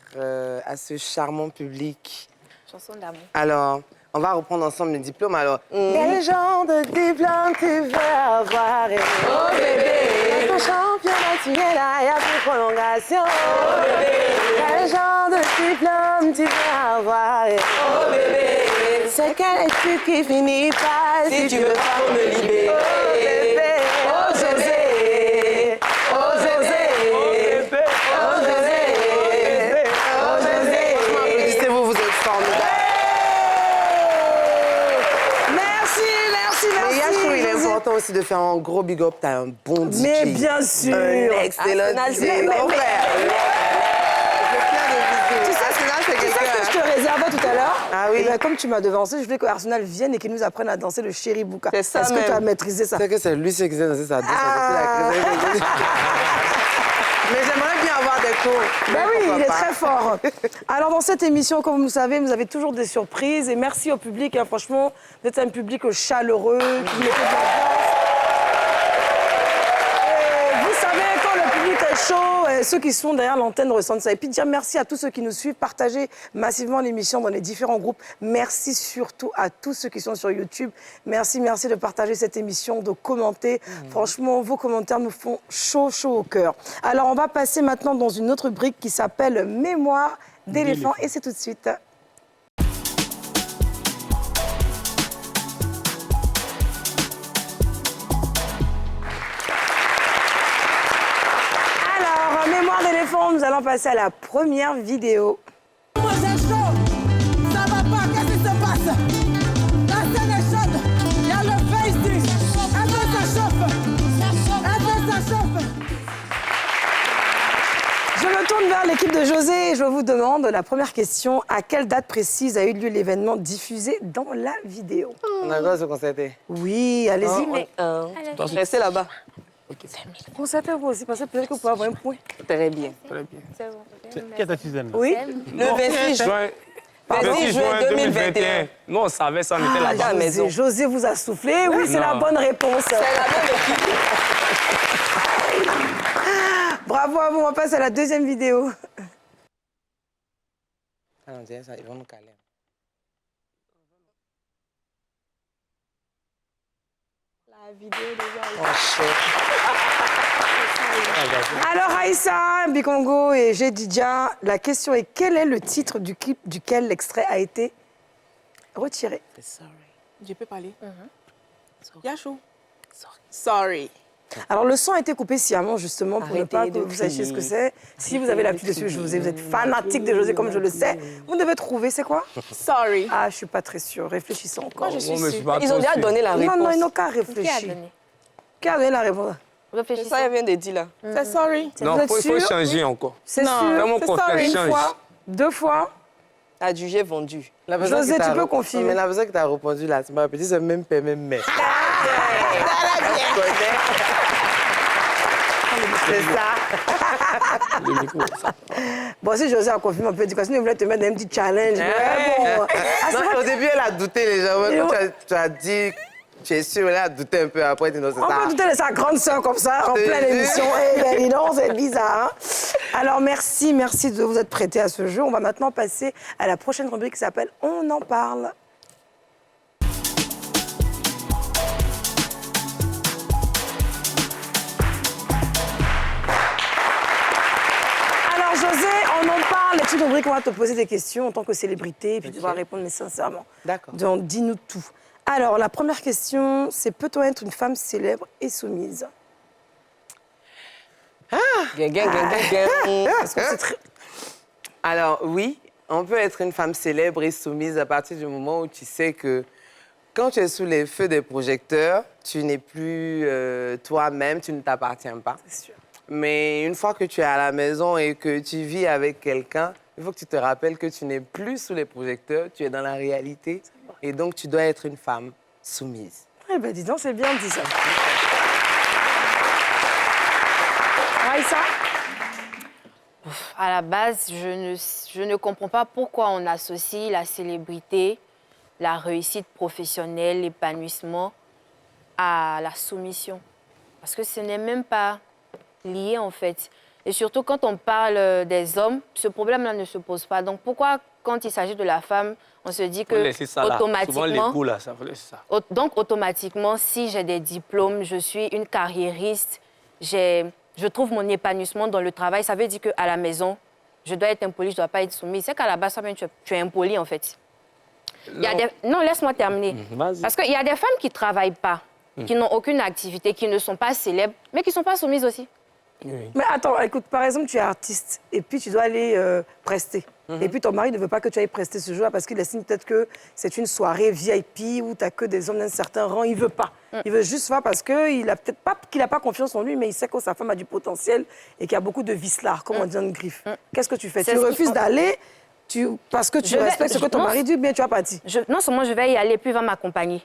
à ce charmant public. Chanson d'amour. Alors, on va reprendre ensemble les diplômes. Alors, quel genre de diplôme tu veux avoir? Oh bébé, ton championnat, tu es là, il n'y a plus de prolongation. Oh bébé, quel genre de diplôme tu veux avoir? Oh bébé, c'est quelle étude qui finit pas si tu veux pas me libérer? Oh bébé, oh José, oh José. Vous êtes formidable. Merci. Mais Yachou, il est important aussi de faire un gros big up. T'as un bon DJ. Mais bien sûr. Un excellent DJ. Tu sais ce que je te réservais tout à l'heure? Ah oui. Ben, comme tu m'as devancé, je voulais que Arsenal vienne et qu'il nous apprenne à danser le Chéri Bouka. C'est ça. Est-ce que tu as maîtrisé ça? C'est que c'est lui qui sait danser ça. Mais j'aimerais bien avoir des cours. Ben oui, il est très fort. Alors, dans cette émission, comme vous le savez, vous avez toujours des surprises. Et merci au public. Hein, franchement, vous êtes un public chaleureux, qui mettez de la force. Et vous savez, quand le public est chaud, ceux qui sont derrière l'antenne ressentent ça. Et puis, dire merci à tous ceux qui nous suivent. Partagez massivement l'émission dans les différents groupes. Merci surtout à tous ceux qui sont sur YouTube. Merci de partager cette émission, de commenter. Franchement, vos commentaires nous font chaud au cœur. Alors, on va passer maintenant dans une autre rubrique qui s'appelle Mémoire d'éléphant. Et c'est tout de suite. Alors, Mémoire d'éléphant, nous allons passer à la première vidéo. Moi j'ai chaud, ça va pas, qu'est-ce qui se passe? La scène est chaude, il y a le face. Un peu ça chauffe. Je me tourne vers l'équipe de José et je vous demande la première question. À quelle date précise a eu lieu l'événement diffusé dans la vidéo? On a le droit de se concerter. Oui, allez-y. Restez là-bas. Bon, c'est un peu aussi, parce que peut-être que vous pouvez avoir un point. Très bien. Très bien. C'est bon. Qui est ta tisane là? Oui. Le 26 juin. 26 juin 2021. Nous, on savait ça, on était là-bas. à la maison. José vous a soufflé. Oui, c'est la bonne réponse. C'est la bonne équipe. Bravo à vous, on passe à la deuxième vidéo. Ah, on dirait ça, ils vont nous caler. La vidéo déjà. Alors Aïssa, Bikongo et Jedidja, la question est quel est le titre du clip duquel l'extrait a été retiré? Je peux parler? Yachou. Sorry. Alors le son a été coupé sciemment justement pour ne pas que vous sachiez ce que c'est. Si vous avez l'habitude de suivre José, vous êtes fanatique de José comme je le sais, vous devez trouver c'est quoi? Sorry. Ah, je suis pas très sûre. Réfléchissons encore. Moi, je suis sûre. Ils ont déjà donné la réponse. Non, ils n'ont qu'à Qui a réfléchir. donné? Qui a donné la réponse? Réfléchissez. Ça, elle vient de dire là. C'est sorry. Non, Vous êtes il faut sûr? changer encore. C'est sûr. Vraiment qu'on fait Une change. fois, deux fois. Adjugé vendu. José, tu peux confirmer. Mais la personne qui t'a répondu là, c'est ma petite, c'est même père, même mère. C'est ça. Bon, si José a confirmé, on peut dire que sinon, il voulait te mettre dans un petit challenge. Ouais, bon. Ah, c'est Non, vrai au début, elle a douté les gens. Ouais, quand tu as dit, tu es sûr, elle a douté un peu. Après, elle dit non, c'est on ça. peut douter de sa grande sœur comme ça, en Je te pleine jure. émission. Eh ben, dis donc, c'est bizarre. Hein. Alors, merci de vous être prêtés à ce jeu. On va maintenant passer à la prochaine rubrique qui s'appelle On en parle. Alors, José, on en parle. C'est une rubrique où on va te poser des questions en tant que célébrité, et puis tu vas répondre, mais sincèrement. D'accord. Donc, dis-nous tout. Alors, la première question, c'est peut-on être une femme célèbre et soumise? Parce que c'est très... Alors, oui, on peut être une femme célèbre et soumise à partir du moment où tu sais que quand tu es sous les feux des projecteurs, tu n'es plus toi-même, tu ne t'appartiens pas. C'est sûr. Mais une fois que tu es à la maison et que tu vis avec quelqu'un, il faut que tu te rappelles que tu n'es plus sous les projecteurs, tu es dans la réalité. Et donc, tu dois être une femme soumise. Eh bien, dis donc, c'est bien dit ça. Aïssa? À la base, je ne comprends pas pourquoi on associe la célébrité, la réussite professionnelle, l'épanouissement à la soumission. Parce que ce n'est même pas lié, en fait. Et surtout, quand on parle des hommes, ce problème-là ne se pose pas. Donc, pourquoi, quand il s'agit de la femme, on se dit que automatiquement... Donc, automatiquement, si j'ai des diplômes, je suis une carriériste, je trouve mon épanouissement dans le travail, ça veut dire qu'à la maison, je dois être impolie, je ne dois pas être soumise. C'est qu'à la base, tu es impolie, en fait. Non, laisse-moi terminer. Parce qu'il y a des femmes qui ne travaillent pas, qui n'ont aucune activité, qui ne sont pas célèbres, mais qui ne sont pas soumises aussi. Oui. Mais attends, écoute, par exemple, tu es artiste et puis tu dois aller prester. Et puis ton mari ne veut pas que tu ailles prester ce jour-là parce qu'il estime peut-être que c'est une soirée VIP où tu n'as que des hommes d'un certain rang. Il ne veut pas. Il veut juste faire parce qu'il n'a peut-être pas, qu'il n'a pas confiance en lui, mais il sait que sa femme a du potentiel et qu'il y a beaucoup de vicelards, comme on dit en griffe. Qu'est-ce que tu fais? Tu refuses d'aller parce que tu respectes ce que ton mari dit, bien tu as parti. Non seulement je vais y aller, puis il va m'accompagner.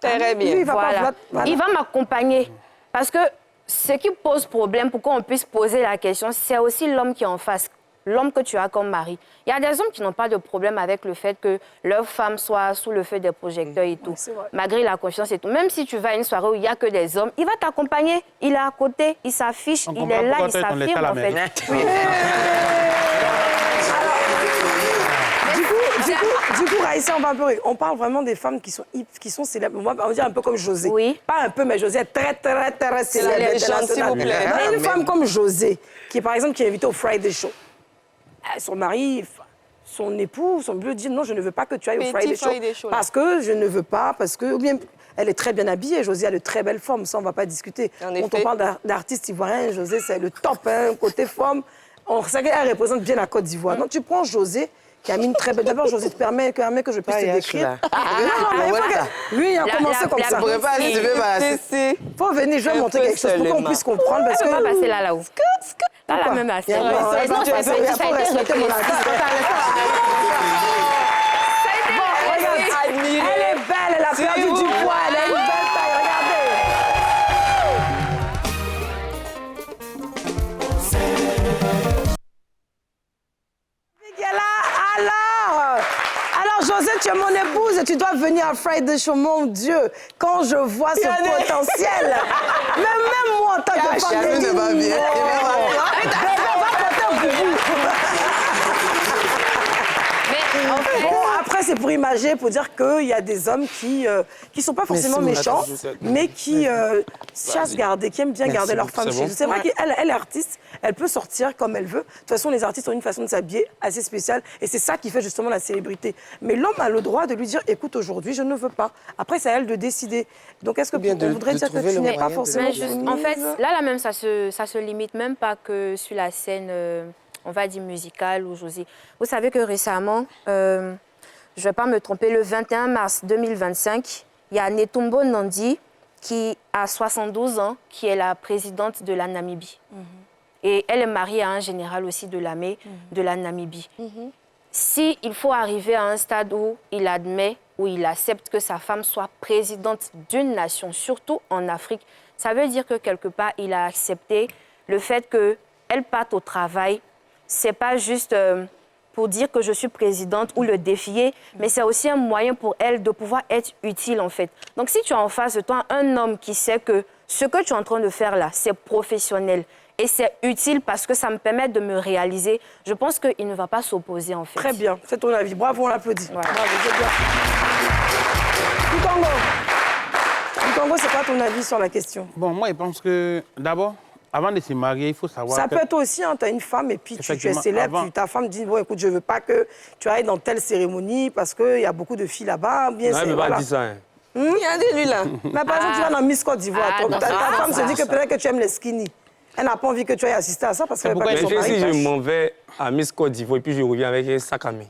Très bien. Lui, il va pas, voilà. Il va m'accompagner parce que ce qui pose problème pour qu'on puisse poser la question, c'est aussi l'homme qui est en face, l'homme que tu as comme mari. Il y a des hommes qui n'ont pas de problème avec le fait que leur femme soit sous le feu des projecteurs et tout, malgré la confiance et tout. Même si tu vas à une soirée où il n'y a que des hommes, il va t'accompagner, il est à côté, il s'affiche, il est là, il s'affirme en fait. Du coup, Raïssa, on parle vraiment des femmes qui sont célèbres. On va dire un peu comme José. Oui. Pas un peu, mais José est très, très, très célèbre. Mais une femme comme José, qui par exemple qui est invitée au Friday Show, son mari, son époux, son bleu dit non, je ne veux pas que tu ailles au Friday Show. Parce que je ne veux pas, parce que... Ou bien, elle est très bien habillée, José a de très belles formes, ça on ne va pas discuter. Quand on parle d'artiste ivoirien, José c'est le top, hein, côté forme. On sait qu'elle représente bien la Côte d'Ivoire. Donc tu prends José, qui a mis une très belle... D'abord, José, te permet que je puisse te décrire. Lui, il a commencé comme ça. Il faut venir, je vais montrer quelque chose pour qu'on puisse comprendre. Parce que... On va passer là-haut. Là, la même affaire. Elle est belle, elle a perdu du poids, elle a une belle taille, regardez. tu es mon épouse et tu dois venir à Friday Show. Mon Dieu, quand je vois ce potentiel, même moi en tant que femme, je dis non. Bébé, va porter un boubou. Bon, après, c'est pour imager, pour dire qu'il y a des hommes qui sont pas forcément méchants, mais qui chassent garder, qui aiment bien garder leur femme chez eux. C'est vrai qu'elle est artiste, elle peut sortir comme elle veut. De toute façon, les artistes ont une façon de s'habiller assez spéciale et c'est ça qui fait justement la célébrité. Mais l'homme a le droit de lui dire, écoute, aujourd'hui, je ne veux pas. Après, c'est à elle de décider. Donc, est-ce que on voudrait dire que tu n'es pas forcément... En fait, là même, ça se limite même pas que sur la scène... on va dire musicale ou Josie. Vous savez que récemment, je ne vais pas me tromper, le 21 mars 2025, il y a Netumbo Nandi qui a 72 ans, qui est la présidente de la Namibie. Et elle est mariée à un général aussi de l'armée de la Namibie. S'il faut arriver à un stade où il admet, où il accepte que sa femme soit présidente d'une nation, surtout en Afrique, ça veut dire que quelque part, il a accepté le fait qu'elle parte au travail. C'est pas juste pour dire que je suis présidente ou le défier, mais c'est aussi un moyen pour elle de pouvoir être utile, en fait. Donc, si tu as en face de toi un homme qui sait que ce que tu es en train de faire là, c'est professionnel et c'est utile parce que ça me permet de me réaliser, je pense qu'il ne va pas s'opposer, en fait. Très bien, c'est ton avis. Bravo, on l'applaudit. Voilà. Bravo, c'est bien. Lukongo, c'est quoi ton avis sur la question? Bon, moi, je pense que, d'abord, avant de se marier, il faut savoir... Ça peut être aussi, hein, tu as une femme et puis tu es célèbre, ta femme dit, bon, écoute, je ne veux pas que tu ailles dans telle cérémonie parce qu'il y a beaucoup de filles là-bas. Non, elle ne veut pas dire ça. Hein. Regardez lui là. Mais par exemple, tu vas dans Miss Côte d'Ivoire, ta femme se dit que peut-être que tu aimes les skinny. Elle n'a pas envie que tu ailles assister à ça parce qu'elle veut pas que son mari si je m'en vais à Miss Côte d'Ivoire et puis je reviens avec un sac à main.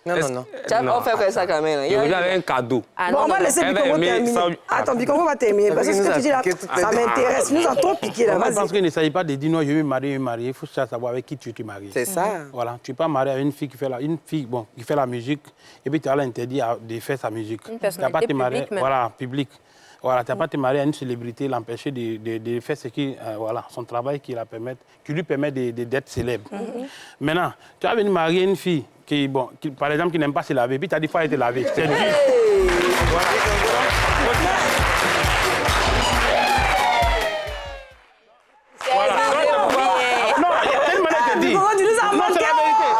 Non. Tu as pas fait quoi ça quand même? Je reviens avec un cadeau. Bon, on va laisser Bikongo terminer. Attends, Bikongo va terminer. Parce que ce que tu dis là, ça m'intéresse. Nous avons trop piqué là. Je pense qu'il ne s'agit pas de dire non, je vais me marier. Il faut savoir avec qui tu te maries. C'est ça. Voilà, tu ne peux pas marier avec une fille qui fait la musique et puis tu as l'interdit de faire sa musique. Une personnalité publique même. Voilà, public. Voilà, tu n'as pas te marier à une célébrité, l'empêcher de faire ce qui, voilà, son travail qui lui permet d'être célèbre. Maintenant, tu as venu marier une fille qui, par exemple, qui n'aime pas se laver, puis tu as dit qu'il faut aller te laver. C'est dur. Voilà. Non, il y a tellement de te dire.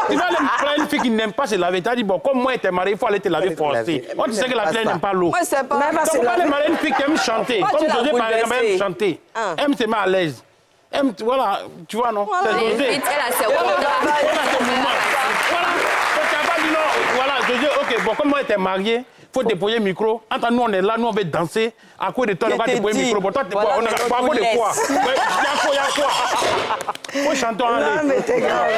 Tu vas aller prendre une fille qui n'aime pas se laver. Tu as dit, bon, comme moi, tu es marié, il faut aller te laver forcé. Moi, tu sais que la fille n'aime pas l'eau. Moi, c'est pas. Tu peux aller marier une fille qui aime chanter. Comme José, par exemple, aime chanter. Aime se mettre à l'aise. Voilà, tu vois, non? Elle a ses voilà, je dis, ok, bon, comme moi, tu es marié, il faut déployer le micro. Entre nous, on est là, nous, on veut danser. À quoi de temps, on va déployer le micro. Pour toi, on a à quoi de quoi? Il y a quoi? Il faut chanter en l'air. Non, mais t'es grave.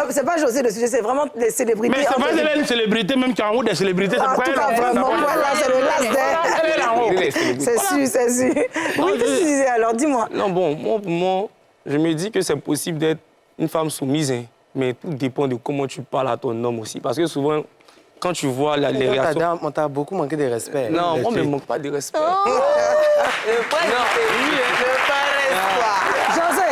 C'est pas José le sujet, c'est vraiment les célébrités. Mais c'est pas elle une célébrité, même qui est en haut des célébrités. En tout cas, vraiment, voilà, c'est le last d'elle. Elle est en haut. C'est sûr, c'est sûr. Oui, qu'est-ce que tu disais alors? Dis-moi. Non, bon, moi, je me dis que c'est possible d'être une femme soumise, hein, mais tout dépend de comment tu parles à ton homme aussi. Parce que souvent, quand tu vois les réactions... On t'a beaucoup manqué de respect. Non, moi, je ne manque pas de respect. José,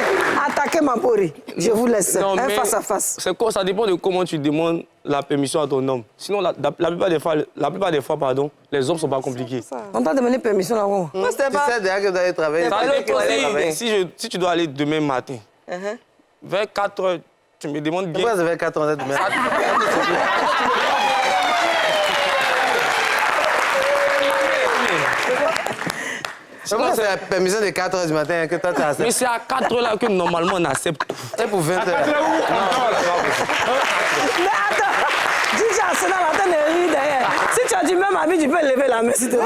attaquez Mampori. Je vous laisse. Un face à face. Ça dépend de comment tu demandes la permission à ton homme. Sinon, la plupart des fois, les hommes ne sont pas compliqués. On t'a demandé permission là-haut. Moi, c'est pas. Tu sais déjà que tu dois aller travailler. Si tu dois aller demain matin, vers 4 h, tu me demandes bien... Pourquoi ça fait 4 h demain? Pourquoi c'est la permission de 4 h du matin que toi tu acceptes? Mais c'est à 4 h là que normalement on accepte tout. C'est pour 20 h. Mais attends, DJ Arsenal attend de rire derrière. Si tu as du même avis, tu peux lever la main si tu veux.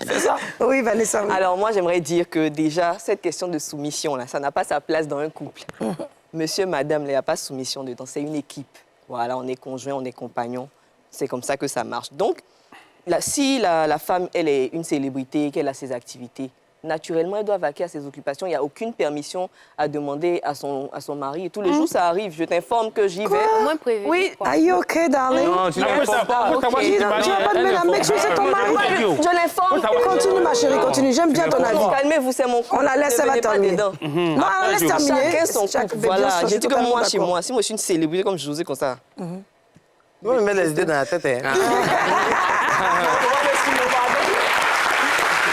C'est ça? Oui, Vanessa. Oui. Alors moi, j'aimerais dire que déjà, cette question de soumission, là, ça n'a pas sa place dans un couple. Monsieur, madame, il n'y a pas de soumission dedans, c'est une équipe. Voilà, on est conjoints, on est compagnons. C'est comme ça que ça marche. Donc, si la femme, elle est une célébrité, qu'elle a ses activités, naturellement, elle doit vaquer à ses occupations. Il n'y a aucune permission à demander à son mari. Et tous les jours, ça arrive. Je t'informe que j'y vais. Au moins prévu. Oui, are you okay, darling? Non, tu n'informes pas. Tu vas pas te mettre la mec, c'est ton mari. Je l'informe. Continue, ma chérie, continue. J'aime bien ton avis. Calmez-vous, c'est mon couple. On la laisse, Ne elle va venez pas terminer. dedans. Non, on la laisse terminer. Chacun son couple. Voilà, j'ai dit que moi, chez moi, si moi je suis une célébrité comme José, comme ça. Vous me mettez les idées dans la tête, hein.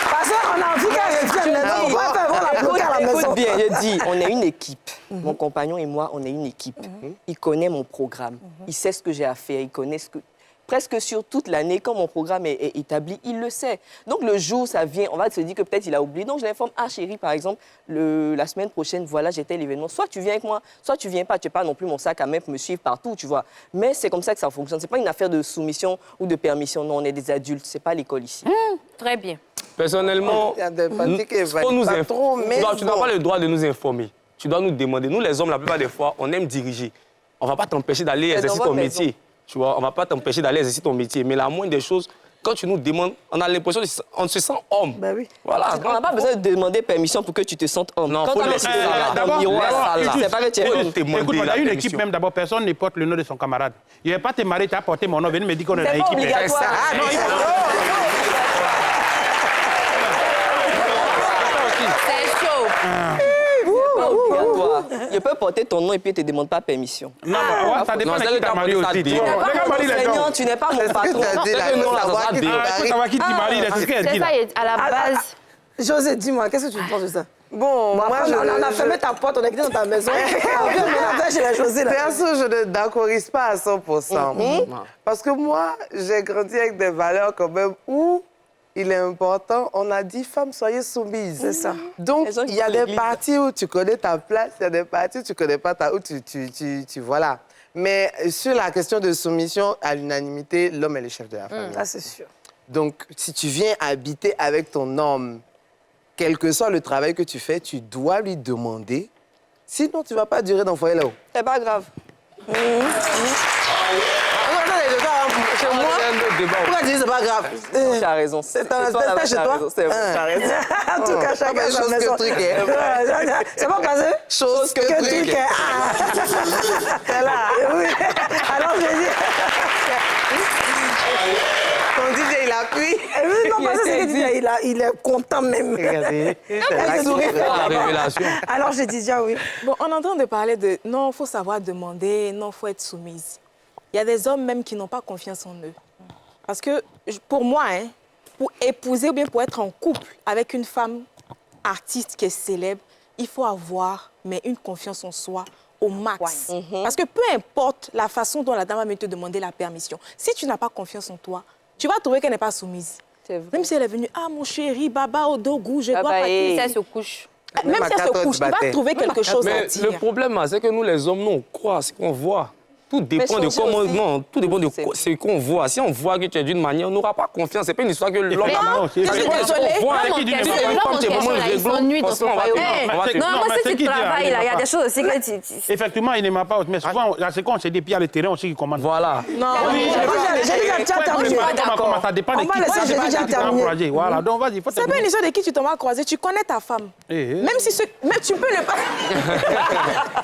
Parce qu'on a envie qu'elle revienne. On va faire la bloquer à la maison. Écoute bien, je dis, on est une équipe. Mon compagnon et moi, on est une équipe. Il connaît mon programme. Il sait ce que j'ai à faire. Il connaît ce que... Presque sur toute l'année, quand mon programme est établi, il le sait. Donc, le jour où ça vient, on va se dire que peut-être il a oublié. Donc, je l'informe, ah chérie, par exemple, la semaine prochaine, voilà, j'étais à l'événement. Soit tu viens avec moi, soit tu viens pas. Tu n'es pas non plus mon sac à main pour me suivre partout, tu vois. Mais c'est comme ça que ça fonctionne. C'est pas une affaire de soumission ou de permission. Non, on est des adultes. C'est pas l'école ici. Très bien. Personnellement, Il y a des parties qui faut nous valent pas trop, mais tu n'as pas le droit de nous informer. Tu dois nous demander. Nous, les hommes, la plupart des fois, on aime diriger. On ne va pas t'empêcher d'aller exercer ton métier. Tu vois, on ne va pas t'empêcher d'aller exercer ton métier. Mais la moindre des choses, quand tu nous demandes, on a l'impression qu'on se sent homme. Ben oui. Voilà. On n'a pas besoin de demander permission pour que tu te sentes homme. Non, quand faut on est laisser dans le miroir, c'est pas que tu es homme. Écoute, on a une équipe même d'abord, personne ne porte le nom de son camarade. Il n'y avait pas te marier, tu as porté mon nom, venez me dire qu'on est dans l'équipe. C'est pas obligatoire. Non, C'est chaud. Pas obligatoire. Je peux porter ton nom et puis ne te demande pas permission. non, ça dépend de qui t'a marié aussi. Tu n'es pas mon enseignant, tu n'es pas mon patron. Savoir qui t'y marie, c'est ce qu'elle dit C'est là. ça, à la base. José, dis-moi, qu'est-ce que tu penses de ça? bon, moi, on a fermé ta porte, on est quitté dans ta maison. On vient maintenant chez la José, là. perso, je ne d'accorise pas à 100%. Parce que moi, j'ai grandi avec des valeurs quand même où il est important, on a dit, femmes, soyez soumises. C'est ça. Donc, il y a des parties où tu connais ta place, il y a des parties où tu ne connais pas où tu voilà. Mais sur la question de soumission, à l'unanimité, l'homme est le chef de la famille. Ça, c'est sûr. Donc, si tu viens habiter avec ton homme, quel que soit le travail que tu fais, tu dois lui demander. Sinon, tu ne vas pas durer dans le foyer là-haut. C'est pas grave. Chez moi, pourquoi tu dis c'est pas grave? Tu as raison. C'est un aspect chez toi. Tu as raison. En tout cas, chacun sa maison. C'est pas passé? Chose que truc. C'est là. Oui. Alors, je dis... Ton DJ, il appuie. Non, parce que c'est que il est content même. Regardez. La révélation. Alors, je dis déjà oui. Bon, on est en train de parler de non, il faut savoir demander, non, il faut être soumise. Il y a des hommes même qui n'ont pas confiance en eux. Parce que pour moi, pour épouser ou bien pour être en couple avec une femme artiste qui est célèbre, il faut avoir une confiance en soi au max. Parce que peu importe la façon dont la dame va me te demander la permission, si tu n'as pas confiance en toi, tu vas trouver qu'elle n'est pas soumise. Même si elle est venue, ah mon chéri, baba au dogu, je dois partir. Si elle se couche. Même si elle se couche, il va trouver quelque chose à Mais dire. le problème, c'est que nous, les hommes, nous, on croit ce qu'on voit. Tout dépend de comment... Non, tout dépend de ce qu'on voit. Si on voit que tu es d'une manière, on n'aura pas confiance. C'est pas une histoire que l'homme... Non, c'est désolée. Moi, mon question, il s'ennuie dans son royaume. Non, moi, si tu travailles, là, il y a des choses aussi que tu... Effectivement, il n'aime pas, mais souvent, c'est quand on se dit, puis il y a le terrain aussi qui commande. Voilà. Non, j'ai déjà terminé. Ça dépend de qui. Voilà, donc vas-y. C'est pas une histoire de qui tu t'en vas croiser. Tu connais ta femme. Même si mais tu peux ne pas...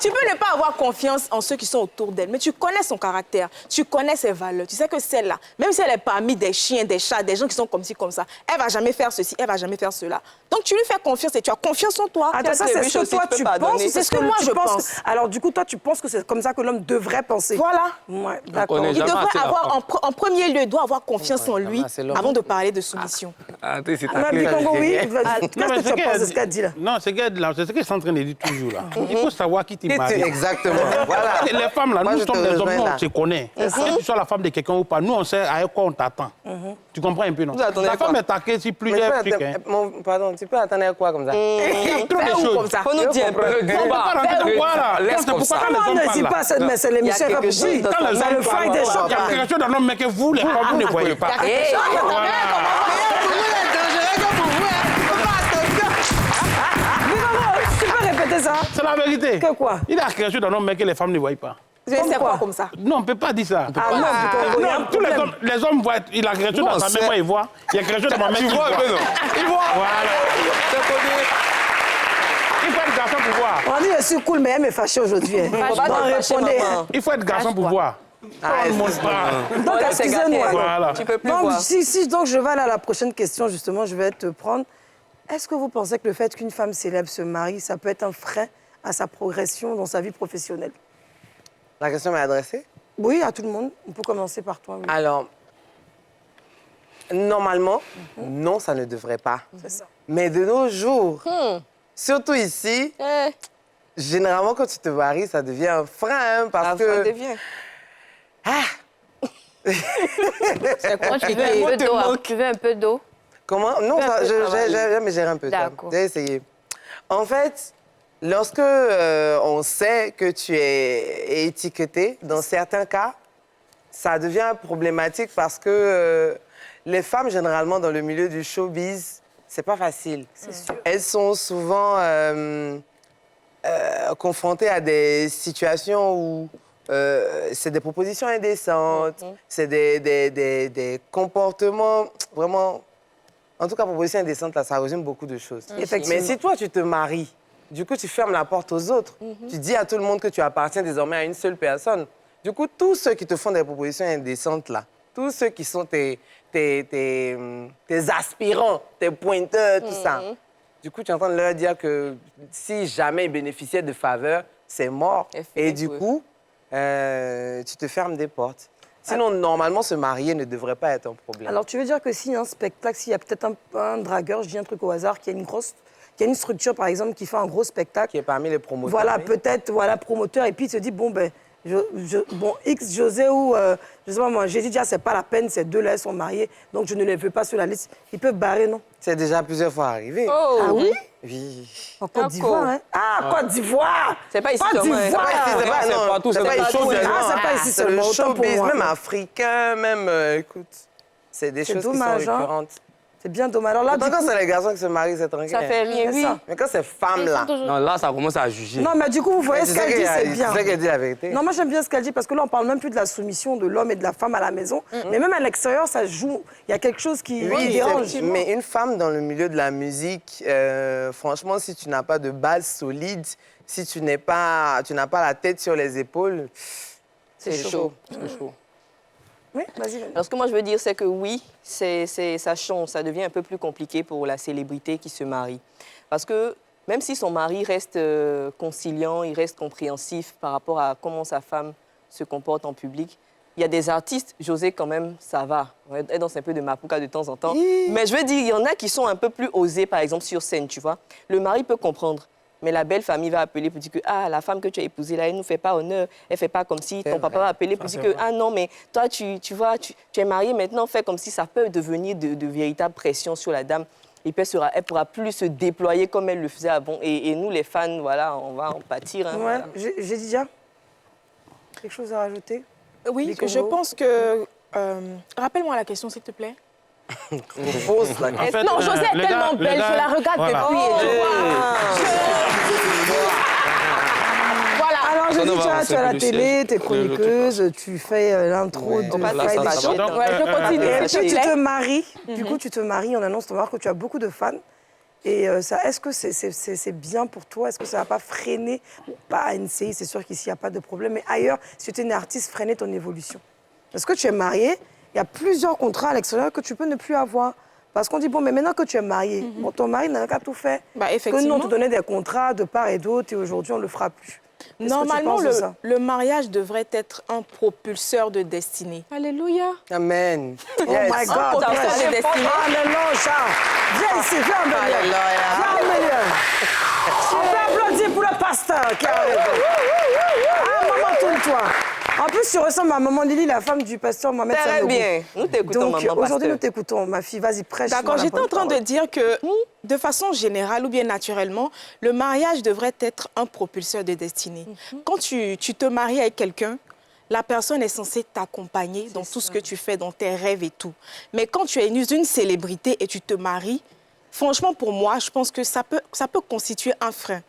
tu peux ne pas avoir confiance en ceux qui sont autour d'elle, mais tu connais son caractère, tu connais ses valeurs. Tu sais que celle-là, même si elle est parmi des chiens, des chats, des gens qui sont comme ci, comme ça, elle va jamais faire ceci, elle va jamais faire cela. Donc tu lui fais confiance et tu as confiance en toi. Attends, ça, c'est ce que toi, tu penses ou c'est ce que moi, je pense? Alors, du coup, toi, tu penses que c'est comme ça que l'homme devrait penser? Voilà. Ouais, d'accord. Il devrait avoir, en premier lieu, il doit avoir confiance en lui avant de parler de soumission. C'est On a dit Congo, oui. Qu'est-ce que tu penses de ce qu'elle dit là? Non, c'est ce qu'elle est en train de dire toujours là. Il faut savoir qui t'es marié. Exactement. Voilà. Les femmes là, nous sommes des hommes, on se connaît. Que tu sois la femme de quelqu'un ou pas, nous on sait à quoi on t'attend. Tu comprends un peu, non? La femme est taquée sur plusieurs trucs. Pardon, tu peux attendre quoi comme ça? Trop de choses. Faut nous dire un peu. Laisse comme ça. On ne dit pas, mais c'est l'émission qui chose dans c'est le fight des choses. Il y a quelque chose dans l'homme, mais que vous, les femmes, vous ne voyez pas. Tu peux répéter ça? C'est la vérité. Que quoi? Il y a quelque chose dans l'homme, mais que les femmes ne voient pas. C'est quoi comme ça? Non, on ne peut pas dire ça. Ah non, Non, tous les hommes voient, il a quelque chose dans sa mémoire, il voit. Il y a quelque chose dans ma main. Tu vois un peu, non? Il voit. Voilà. garçon pour voir. On dit, je suis cool, mais elle m'est fâchée aujourd'hui. Hein. Faut pas te fâcher, maman. Il faut être garçon pour voir. Ah, Tout le monde parle. Donc, excusez-nous. Voilà. Tu peux plus Donc, voir. donc, je vais aller à la prochaine question, justement, je vais te prendre. Est-ce que vous pensez que le fait qu'une femme célèbre se marie, ça peut être un frein à sa progression dans sa vie professionnelle? La question m'est adressée? Oui, à tout le monde. On peut commencer par toi. Oui. Alors, normalement, non, ça ne devrait pas. C'est ça. Mais de nos jours, surtout ici, généralement, quand tu te maries, ça devient un frein, hein, parce que... Ça devient. C'est quoi, tu veux un peu d'eau? Hein? Tu veux un peu d'eau? Comment? Non, j'ai jamais géré un peu de temps. D'accord. J'ai essayé. En fait, lorsque on sait que tu es étiqueté, dans certains cas, ça devient problématique parce que les femmes, généralement, dans le milieu du showbiz, c'est pas facile. C'est sûr. Elles sont souvent confrontées à des situations où c'est des propositions indécentes, c'est des comportements vraiment... En tout cas, proposition indécente, là, ça résume beaucoup de choses. Effectivement. Mais si toi, tu te maries, du coup, tu fermes la porte aux autres. Tu dis à tout le monde que tu appartiens désormais à une seule personne. Du coup, tous ceux qui te font des propositions indécentes, là, tous ceux qui sont tes aspirants, tes pointeurs, tout ça, du coup, tu es en train de leur dire que si jamais ils bénéficiaient de faveurs, c'est mort. Et du coup, tu te fermes des portes. Sinon, normalement, se marier ne devrait pas être un problème. Alors, tu veux dire que s'il y a un spectacle, s'il y a peut-être un dragueur, je dis un truc au hasard, qui a une structure, par exemple, qui fait un gros spectacle. Qui est parmi les promoteurs. Voilà, oui. peut-être, voilà, promoteur, et puis il se dit, bon, ben, X, José ou, je sais pas moi, j'ai dit déjà, c'est pas la peine, ces deux-là, elles sont mariés, donc je ne les veux pas sur la liste. Ils peuvent barrer, non? C'est déjà plusieurs fois arrivé. Oh. Ah oui? Oui. En Côte d'Ivoire, hein? Ah, Côte d'Ivoire! C'est pas ici Côte seulement, hein. d'Ivoire! C'est pas, non, partout, c'est c'est pas pas ici tout, seulement. Ah, c'est pas ici C'est seulement, le autant pour showbiz, moi. même africain, même, écoute, c'est des choses dommage, qui sont hein. récurrentes. C'est bien dommage. Alors là, Pourtant, du quand coup... c'est les garçons qui se marient, c'est tranquille. Ça fait rien, C'est oui. ça. Mais quand c'est femmes-là... Non, là, ça commence à juger. Non, mais du coup, vous voyez ce qu'elle dit, c'est bien. C'est ça qu'elle dit la vérité. Non, moi j'aime bien ce qu'elle dit parce que là on parle même plus de la soumission de l'homme et de la femme à la maison, mais même à l'extérieur ça joue. Il y a quelque chose qui dérange. Mais une femme dans le milieu de la musique, franchement, si tu n'as pas de base solide, si tu n'as pas la tête sur les épaules, C'est chaud. C'est chaud. Oui, vas-y. Alors, ce que moi, je veux dire, c'est que oui, ça change, ça devient un peu plus compliqué pour la célébrité qui se marie. Parce que même si son mari reste conciliant, il reste compréhensif par rapport à comment sa femme se comporte en public, il y a des artistes, José, quand même, ça va. Elle danse un peu de Mapuka de temps en temps. Mais je veux dire, il y en a qui sont un peu plus osés, par exemple, sur scène, tu vois. Le mari peut comprendre. Mais la belle famille va appeler pour dire que la femme que tu as épousée, là, elle ne nous fait pas honneur, elle ne fait pas comme si. Ton papa va appeler pour dire que, non, mais toi, tu vois, tu es marié maintenant, fais comme si. Ça peut devenir de véritables pressions sur la dame. Et puis, elle pourra plus se déployer comme elle le faisait avant. Et nous, les fans, voilà, on va en pâtir. Hein, Ouais, voilà. j'ai dit déjà. Quelque chose à rajouter? Oui, je pense que... Rappelle-moi la question, s'il te plaît. Pose la En fait, Non, José est le tellement gars- belle, je la regarde voilà. depuis. Voilà. Alors, je On dis, va tu avancer as la un peu le télé, siège. t'es chroniqueuse, tu fais l'intro de On passe Friday à Show. ça. Ouais, je continue. Et s'il puis te tu plaît. te maries, du coup tu te maries, on annonce ton mariage que tu as beaucoup de fans. Et est-ce que c'est bien pour toi? Est-ce que ça ne va pas freiner, pas à NCI, c'est sûr qu'ici il n'y a pas de problème, mais ailleurs, si tu es une artiste, freiner ton évolution? Parce que tu es marié, il y a plusieurs contrats à l'extérieur que tu peux ne plus avoir. Parce qu'on dit, bon, mais maintenant que tu es marié, bon, ton mari n'a qu'à tout faire. Bah, Que nous, effectivement. on te donnait des contrats de part et d'autre, et aujourd'hui, on ne le fera plus. Qu'est-ce que tu Normalement, penses de ça? le mariage devrait être un propulseur de destinée. Alléluia. Amen. Oh my God! Oh, yes. c'est destiné. Alléluia! Viens ici, viens au milieu. Viens au milieu. On peut applaudir pour le pasteur qui arrive. Ah, maman, tourne-toi. En plus, tu ressembles à maman Lily, la femme du pasteur Mohamed Très Sanogo. bien. Nous t'écoutons, Donc, maman aujourd'hui, pasteur. nous t'écoutons. Ma fille, vas-y, prêche. D'accord, j'étais en train de dire que, de façon générale ou bien naturellement, le mariage devrait être un propulseur de destinée. Quand tu te maries avec quelqu'un, la personne est censée t'accompagner dans tout ce que tu fais, dans tes rêves et tout. Mais quand tu es une célébrité et tu te maries, franchement, pour moi, je pense que ça peut constituer un frein.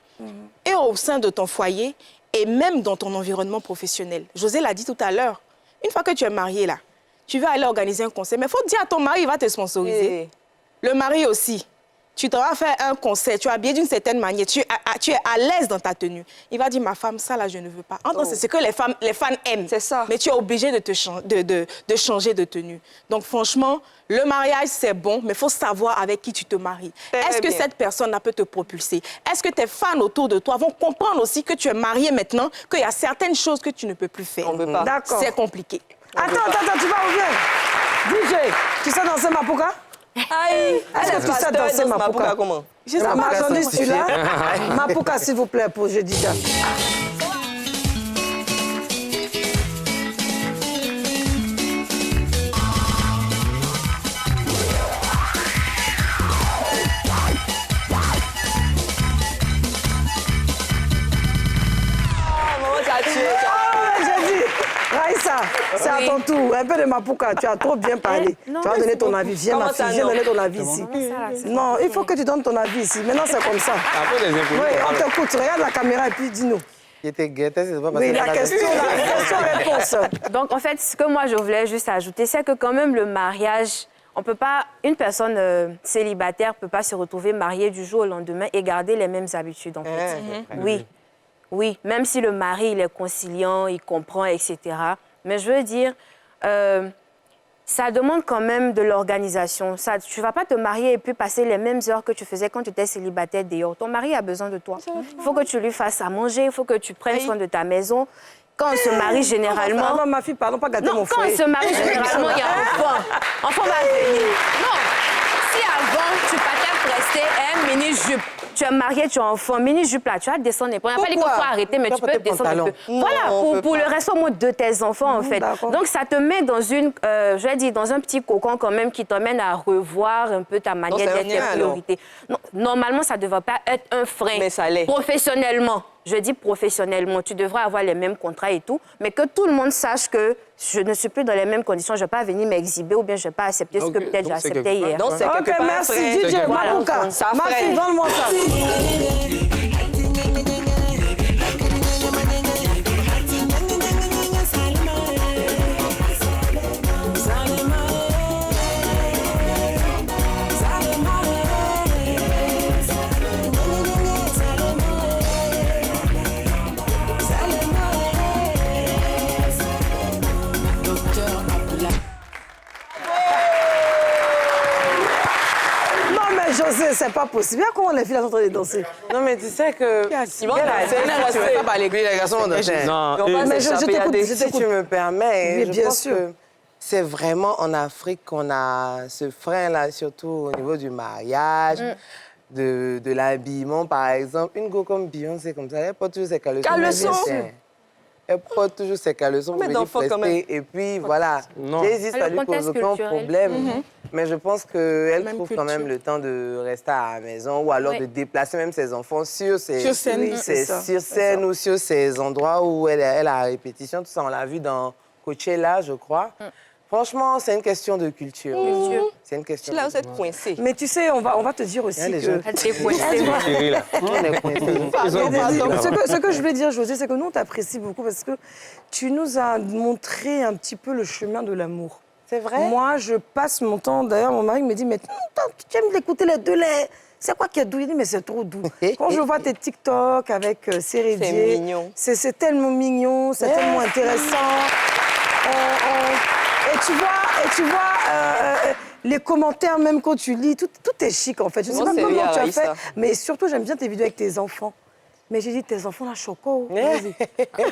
Et au sein de ton foyer, et même dans ton environnement professionnel. José l'a dit tout à l'heure, une fois que tu es marié, là, tu vas aller organiser un concert, mais il faut dire à ton mari, il va te sponsoriser. Le mari aussi. tu t'en vas faire un concert, tu es habillé d'une certaine manière, tu es à l'aise dans ta tenue. Il va dire, ma femme, ça là, je ne veux pas. C'est ce que les fans aiment. C'est ça. Mais tu es obligé de changer de tenue. Donc franchement, le mariage, c'est bon, mais il faut savoir avec qui tu te maries. Est-ce que cette personne-là peut te propulser? Est-ce que tes fans autour de toi vont comprendre aussi que tu es marié maintenant, qu'il y a certaines choses que tu ne peux plus faire? On ne peut pas. D'accord. C'est compliqué. Attends, tu vas revenir. DJ, tu sais danser Mapuka? Aïe, Est-ce que tu sais danser Mapuka? Comment? La marchandise, celui-là. Mapuka, s'il vous plaît, pour jeudi. Raïssa, c'est à ton tour. Un peu de Mapuka, tu as trop bien parlé. Tu vas donner ton avis. Viens, ma fille, viens donner ton avis ici. Non, il faut que tu donnes ton avis ici. Maintenant, c'est comme ça. Oui, on t'écoute. Regarde la caméra et puis dis-nous. J'étais guetté, c'est pas parce Oui, que la question-réponse. Donc, en fait, ce que moi, je voulais juste ajouter, c'est que quand même, le mariage, on peut pas... Une personne célibataire ne peut pas se retrouver mariée du jour au lendemain et garder les mêmes habitudes, en fait. Oui. Oui, même si le mari, il est conciliant, il comprend, etc. Mais je veux dire, ça demande quand même de l'organisation. Tu ne vas pas te marier et puis passer les mêmes heures que tu faisais quand tu étais célibataire dehors. Ton mari a besoin de toi. Il faut que tu lui fasses à manger, il faut que tu prennes soin de ta maison. Quand on se marie généralement... Non, ma fille, pardon, pas gâter mon foyer. Quand on se marie généralement, il y a enfant. Enfant va venir. Non, si avant, tu partais prester un mini-jupe, tu es marié, tu as enfant, mini-jupe là, tu vas descendre un peu. On n'a pas dit qu'il faut arrêter, mais tu peux descendre un peu. Voilà, pour le reste au moins de tes enfants, en fait. Donc, ça te met dans dans un petit cocon quand même qui t'emmène à revoir un peu ta manière d'être, tes priorités. Non, normalement, ça ne devrait pas être un frein. Mais ça l'est. Professionnellement. Je dis professionnellement, tu devrais avoir les mêmes contrats et tout, mais que tout le monde sache que je ne suis plus dans les mêmes conditions, je ne vais pas venir m'exhiber ou bien je ne vais pas accepter ce que peut-être j'ai accepté hier. Donc, c'est quelque part merci, DJ Mapuka. Ma fille, donne-moi ça. José, c'est pas possible. Regarde comment les filles sont en train de danser. Non, mais tu sais que... C'est pas les garçons vont danser. Non, mais je t'écoute. Si tu me permets, oui, je pense que c'est vraiment en Afrique qu'on a ce frein-là, surtout au niveau du mariage, de l'habillement, par exemple. Une go comme Beyoncé, comme ça, elle porte toujours ses caleçons. Elle porte toujours ses caleçons pour venir prester. Et puis, voilà, Jay-Z, ça lui pose aucun problème. Mais je pense qu'elle trouve quand même le temps de rester à la maison ou alors de déplacer même ses enfants sur scène ou sur ces endroits où elle a la répétition. Tout ça, on l'a vu dans Coachella, je crois. Franchement, c'est une question de culture. C'est une question. Là, vous êtes coincé. Mais tu sais, on va te dire aussi que... Ce que je voulais dire, José, c'est que nous, on t'apprécie beaucoup parce que tu nous as montré un petit peu le chemin de l'amour. C'est vrai? Moi, je passe mon temps... D'ailleurs, mon mari me dit, mais tu aimes l'écouter les deux, c'est quoi qui est doux? Il dit, mais c'est trop doux. Quand je vois tes TikTok avec Cérédier... C'est mignon. C'est tellement mignon, c'est tellement intéressant. Et tu vois les commentaires, même quand tu lis, tout est chic, en fait. Je ne sais pas comment tu as fait, mais surtout, j'aime bien tes vidéos avec tes enfants. Mais j'ai dit, tes enfants, là, choco.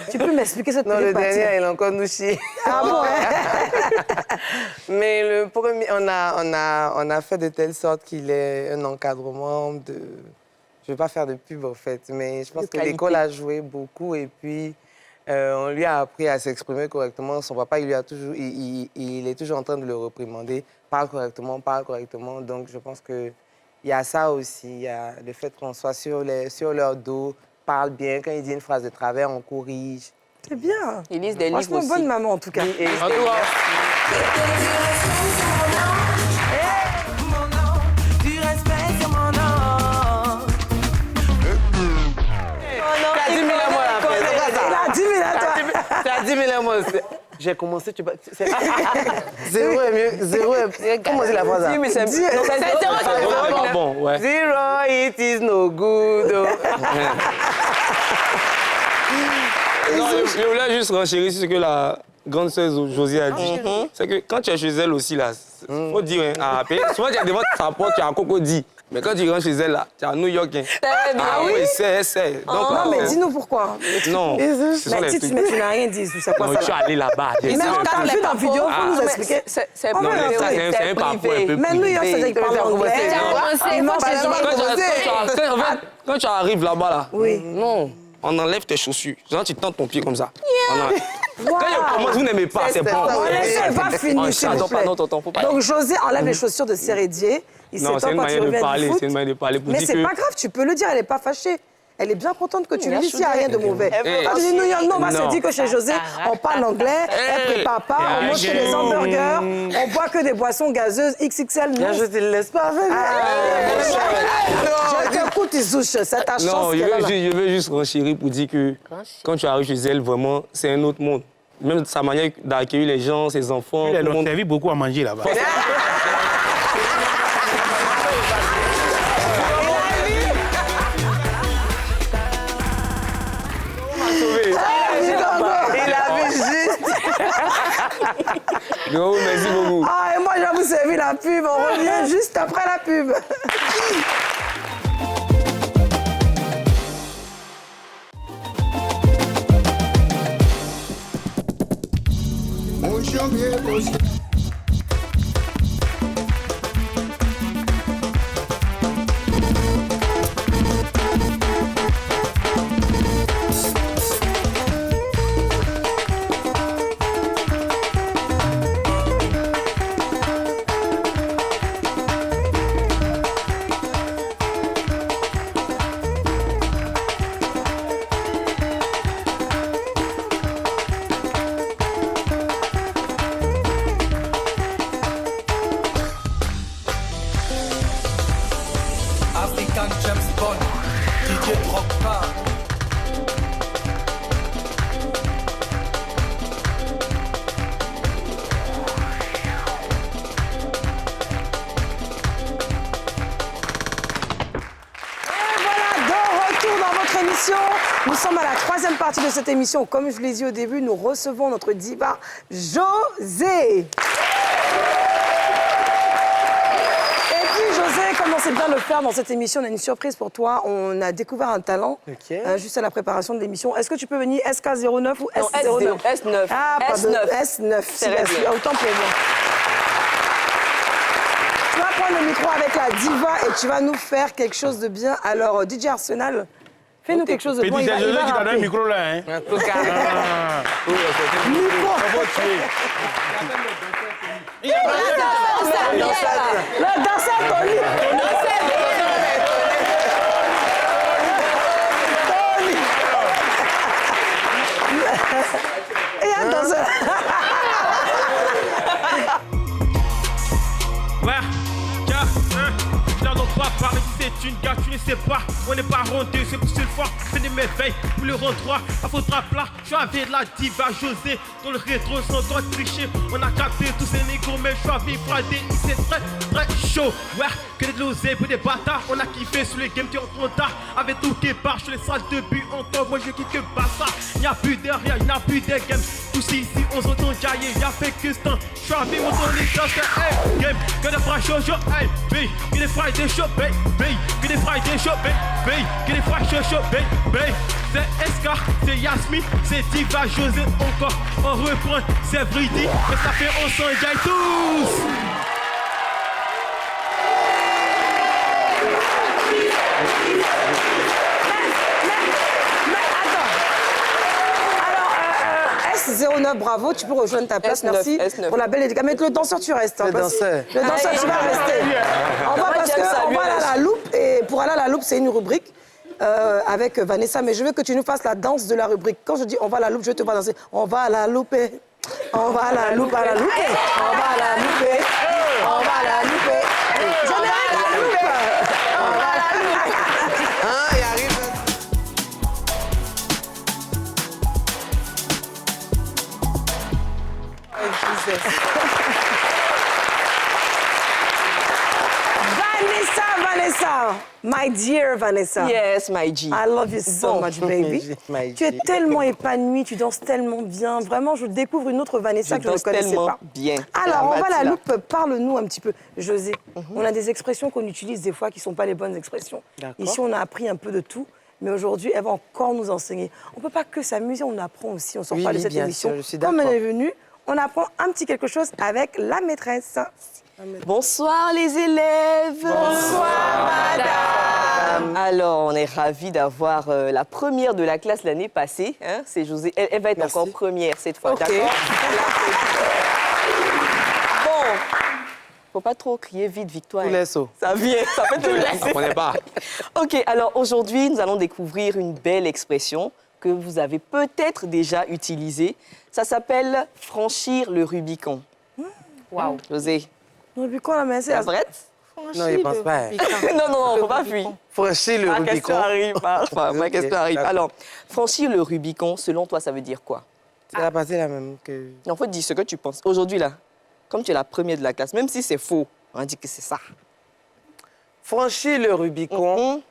Tu peux m'expliquer cette télépathie? Non, le dernier, il a encore nous chier. Ah bon? Mais le premier, on a fait de telle sorte qu'il ait un encadrement de... Je ne vais pas faire de pub, en fait, mais je pense que l'école a joué beaucoup et puis... on lui a appris à s'exprimer correctement. Son papa, il est toujours en train de le réprimander. Parle correctement, parle correctement. Donc, je pense qu'il y a ça aussi. Il y a le fait qu'on soit sur leur dos, parle bien. Quand il dit une phrase de travers, on corrige. C'est bien. Ils lisent des livres aussi. Franchement, bonne maman, en tout cas. Tu as 10 000 à moi aussi. J'ai commencé, tu vois. Zéro est mieux. Zéro est. Comment c'est la phrase? Oui, mais c'est zéro. C'est bon, ouais. Zero, it is no good. Non, je voulais juste renchérir sur ce que la grande sœur Josie a dit. C'est que quand tu es chez elle aussi, là, faut dire, hein, à appeler. Souvent, tu es devant sa porte, tu as un cocody. Mais quand tu rentres chez elle, là, tu es à New York. Hein. Ah oui, c'est. Donc, non, mais dis-nous pourquoi. Non. Mais tu n'as rien dit. C'est quoi ça? Je suis allé là-bas. Mais on t'a vu dans la vidéo, il faut nous expliquer. C'est un parcours un peu. Mais New York, c'est-à-dire qu'il parle anglais. Quand tu arrives là-bas, là, oui. Non, on enlève tes chaussures. Genre, tu tends ton pied comme ça. Quand il commence, vous n'aimez pas, c'est bon. On va finir, s'il vous plaît. Donc, José enlève les chaussures de Cérédier. Non, c'est une manière de parler. C'est une manière de parler. Mais c'est pas grave, tu peux le dire, elle n'est pas fâchée. Elle est bien contente que tu lui dises, il n'y a rien de mauvais. Quand tu dis New York, non, on va se dire que chez José, on parle anglais, elle prépare pas, on mange que des hamburgers, on boit que des boissons gazeuses XXL. Bien, je te laisse pas avec. Je t'écoute, Isouche, c'est ta chance. Non, je veux juste renchérir pour dire que quand tu arrives chez elle, vraiment, c'est un autre monde. Même sa manière d'accueillir les gens, ses enfants. Elle a servi beaucoup à manger là-bas. Gros, merci beaucoup. Ah, et moi, je vais vous servir la pub. On revient juste après la pub. African James Bond, DJ Drogba. Nous sommes à la troisième partie de cette émission. Comme je l'ai dit au début, nous recevons notre diva José. Et puis José, comme on sait bien le faire dans cette émission, on a une surprise pour toi. On a découvert un talent juste à la préparation de l'émission. Est-ce que tu peux venir SK09 ou S09? Non, S9. Ah, pardon, S9. Autant pour moi. Tu vas prendre le micro avec la diva et tu vas nous faire quelque chose de bien. Alors, DJ Arsenal, fais-nous quelque chose de bon. Petit José qui t'a donné un micro là, hein? En tout cas. La danseur Tony. Et un danseur. Ouais, tiens, je n'en pas parler, c'est une gare, tu ne sais pas. On n'est pas rondé, c'est plus une fois. C'est des merveilles pour le rendre droit. À faudra plat, je suis avec la diva José. Dans le rétro, sans droit de tricher. On a capté tous ces négros, mais je suis avec Friday. C'est très, très chaud. Ouais, que des losés pour des bâtards. On a kiffé sur les games, tu es en contact. Avec tout qui part, sur les salles de but. Encore, moi je kiffe que Bassa. Il n'y a plus de rien, il n'y a plus de game. Tous ici, on s'entend jailler, il y a fait que ce temps. Je suis avec mon Tony, hey, game. Que des frais chaud, hey, baby. Que des Friday chaud, baby. Que des Friday chaud, baby. Que des Friday chaud, baby. C'est SK, c'est Yasmine, c'est Diva José encore. On reprend, c'est Brady. Mais ça fait on s'en jaille tous. S09, bravo, tu peux rejoindre ta place, S9, merci S9. pour la belle éducation. Mais le danseur, tu restes. Le danseur. Le danseur, tu vas rester. On va parce qu'on va aller à la loupe, et pour aller à la loupe, c'est une rubrique avec Vanessa, mais je veux que tu nous fasses la danse de la rubrique. Quand je dis on va à la loupe, je te vois danser. On va à la loupe, on va à la loupe, à la loupe, on va à la loupe, on va à la loupe. Générique à la loupe. On va à la loupe. Hein, il arrive. My dear Vanessa. Yes, my G. I love you so much, baby. Tu es tellement épanouie, tu danses tellement bien. Vraiment, je découvre une autre Vanessa que je ne connaissais pas. Bien. Alors, on va à la loupe. Parle-nous un petit peu. José, on a des expressions qu'on utilise des fois qui ne sont pas les bonnes expressions. Ici, on a appris un peu de tout. Mais aujourd'hui, elle va encore nous enseigner. On ne peut pas que s'amuser, on apprend aussi. On ne sort pas de cette émission. Comme elle est venue, on apprend un petit quelque chose avec la maîtresse. Bonsoir les élèves. Bonsoir madame. Alors, on est ravis d'avoir la première de la classe l'année passée. Hein, c'est José. Elle va être encore première cette fois. Okay. D'accord. Bon, faut pas trop crier vite, Victoire. Tous les sauts. Ça vient, ça peut te laisser. On n'est pas. Ok, alors aujourd'hui, nous allons découvrir une belle expression que vous avez peut-être déjà utilisée. Ça s'appelle franchir le Rubicon. Waouh. José. Le Rubicon, la main, c'est la brette? Non, il ne pense pas. Non, faut pas fuir. Franchir le Rubicon. Ma question arrive. Ma question arrive. Alors, franchir le Rubicon, selon toi, ça veut dire quoi? Ça va passer la même que... En fait, dis ce que tu penses. Aujourd'hui, là, comme tu es la première de la classe, même si c'est faux, on dit que c'est ça. Franchir le Rubicon.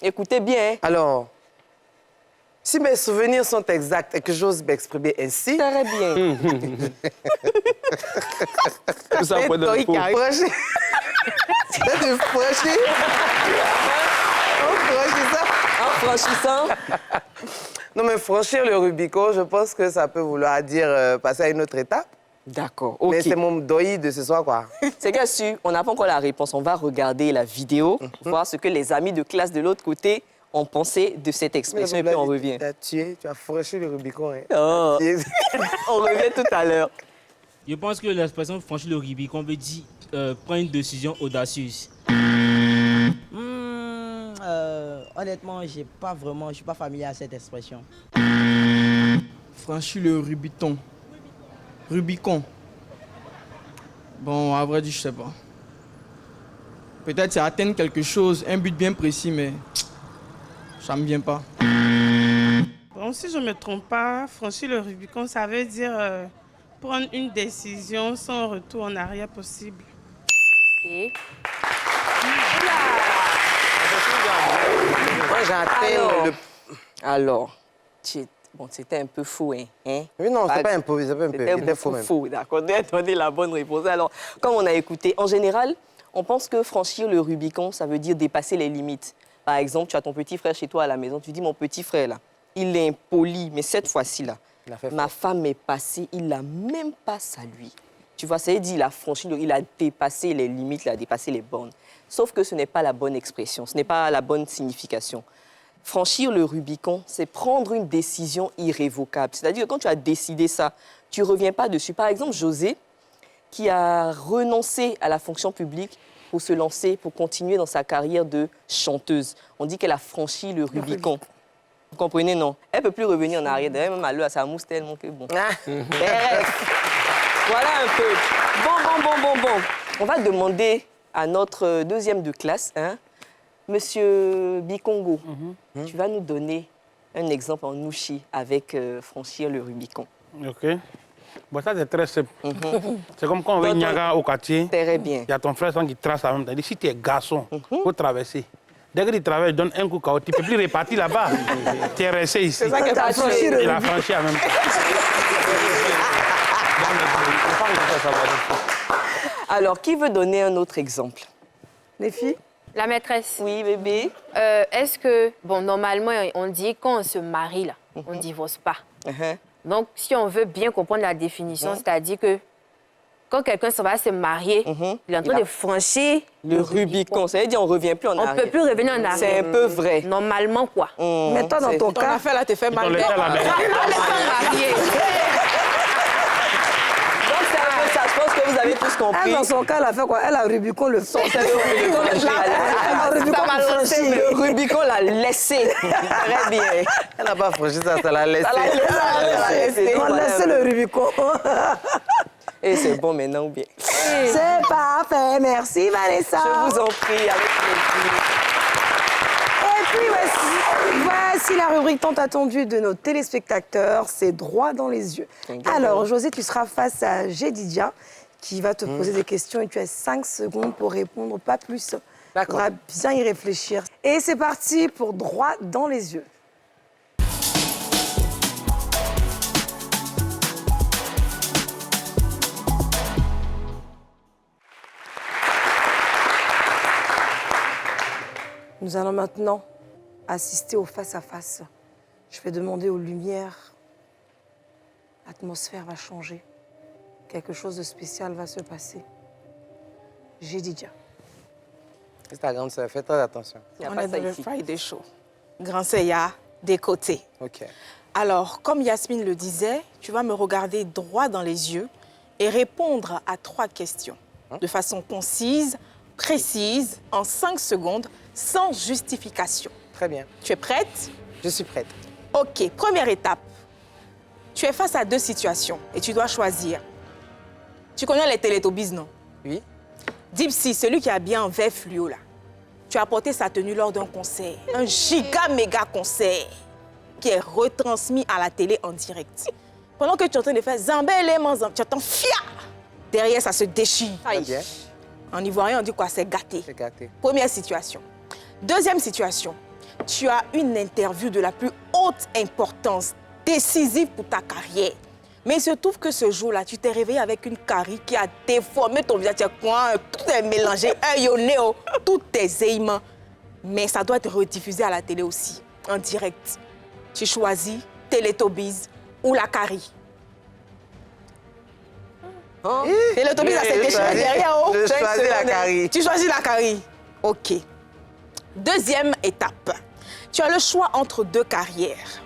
Écoutez bien. Alors, si mes souvenirs sont exacts et que j'ose m'exprimer ainsi... Très bien. Tout ça pour de franchir. C'est de franchir. En franchissant. Non, mais franchir le Rubicon, je pense que ça peut vouloir dire passer à une autre étape. D'accord, ok. Mais c'est mon doi de ce soir, quoi. C'est bien sûr, on n'a pas encore la réponse. On va regarder la vidéo, voir ce que les amis de classe de l'autre côté ont pensé de cette expression et puis on revient. Tu as tué, tu as franchi le Rubicon. Hein. Oh. On revient tout à l'heure. Je pense que l'expression franchir le Rubicon veut dire prendre une décision audacieuse. Honnêtement, je suis pas familier à cette expression. Franchir le Rubicon. Rubicon. Bon, à vrai dire, je sais pas. Peut-être c'est atteindre quelque chose, un but bien précis, mais ça me vient pas. Bon, si je ne me trompe pas, franchir le Rubicon, ça veut dire prendre une décision sans retour en arrière possible. Ok. Moi, j'attends Alors, bon, c'était un peu fou, hein? Oui, non, c'est pas un peu, c'était faux même. Fou, d'accord. Donner la bonne réponse. Alors, comme on a écouté, en général, on pense que franchir le Rubicon, ça veut dire dépasser les limites. Par exemple, tu as ton petit frère chez toi à la maison, tu dis, mon petit frère, là, il est impoli, mais cette fois-ci, là, ma femme est passée, il n'a même pas salué. Tu vois, ça veut dire, il a franchi, il a dépassé les limites, il a dépassé les bornes. Sauf que ce n'est pas la bonne expression, ce n'est pas la bonne signification. Franchir le Rubicon, c'est prendre une décision irrévocable. C'est-à-dire que quand tu as décidé ça, tu ne reviens pas dessus. Par exemple, José, qui a renoncé à la fonction publique pour se lancer, pour continuer dans sa carrière de chanteuse. On dit qu'elle a franchi le Rubicon. Vous comprenez, non? Elle ne peut plus revenir en arrière. D'ailleurs, même à l'heure, ça mousse tellement que bon. Bref, voilà un peu. Bon. On va demander à notre deuxième de classe, hein, Monsieur Bikongo, tu vas nous donner un exemple en Nouchi avec franchir le Rubicon. OK. Bon, ça, c'est très simple. C'est comme quand on va Niaga au quartier. Très bien. Il y a ton frère qui trace la même temps. Si tu es garçon, il faut traverser. Dès que tu traverses, donne un coup KO. Tu ne peux plus repartir là-bas. Tu es resté ici. C'est ça que tu as franchi. Il a franchi en même temps. Alors, qui veut donner un autre exemple? Les filles? La maîtresse. Oui, bébé. Est-ce que, bon, normalement, on dit quand on se marie, là, on ne divorce pas. Donc, si on veut bien comprendre la définition, c'est-à-dire que quand quelqu'un va se marier, il est en train de franchir le Rubicon. Ça veut dire qu'on ne revient plus en arrière. On ne peut plus revenir en arrière. C'est un peu vrai. Normalement, quoi. Mais toi, dans ton cas... affaire, là, t'es fait marier. Donc, c'est un peu ça. Je pense que vous avez tous compris. Elle, dans son cas, elle a fait quoi? Elle a Rubicon le son. Le Rubicon l'a laissé. Très bien. Elle n'a pas franchi ça, ça l'a laissé. On a laissé le Rubicon. Et c'est bon maintenant ou bien? C'est parfait. Merci, Vanessa. Je vous en prie, avec plaisir. Et puis voici la rubrique tant attendue de nos téléspectateurs, c'est droit dans les yeux. Alors, José, tu seras face à Jedidia qui va te poser des questions et tu as 5 secondes pour répondre, pas plus. On va bien y réfléchir. Et c'est parti pour droit dans les yeux. Nous allons maintenant assister au face-à-face. Je vais demander aux lumières. L'atmosphère va changer. Quelque chose de spécial va se passer. J'ai Didia. C'est ta grande sœur, fais très attention. On est dans le Friday Show. Grand sœur, il y a des côtés. OK. Alors, comme Yasmine le disait, tu vas me regarder droit dans les yeux et répondre à 3 questions de façon concise, précise, en 5 secondes, sans justification. Très bien. Tu es prête? Je suis prête. OK, première étape. Tu es face à 2 situations et tu dois choisir. Tu connais les Télétobies, non? Oui. Dipsy, celui qui a bien un vert fluo, là. Tu as porté sa tenue lors d'un concert, un giga-méga concert, qui est retransmis à la télé en direct. Pendant que tu es en train de faire Zambélé, tu entends fia. Derrière, ça se déchire. Bien. En ivoirien, on dit quoi? C'est gâté. C'est gâté. Première situation. Deuxième situation. Tu as une interview de la plus haute importance, décisive pour ta carrière. Mais il se trouve que ce jour-là, tu t'es réveillé avec une carie qui a déformé ton visage. Tout est mélangé, un yonéo, tous tes éléments. Mais ça doit être rediffusé à la télé aussi, en direct. Tu choisis Télétobies ou la carie. Télétobies, ça s'est déchiré derrière. Je choisis la carie. Tu choisis la carie. OK. Deuxième étape. Tu as le choix entre 2 carrières.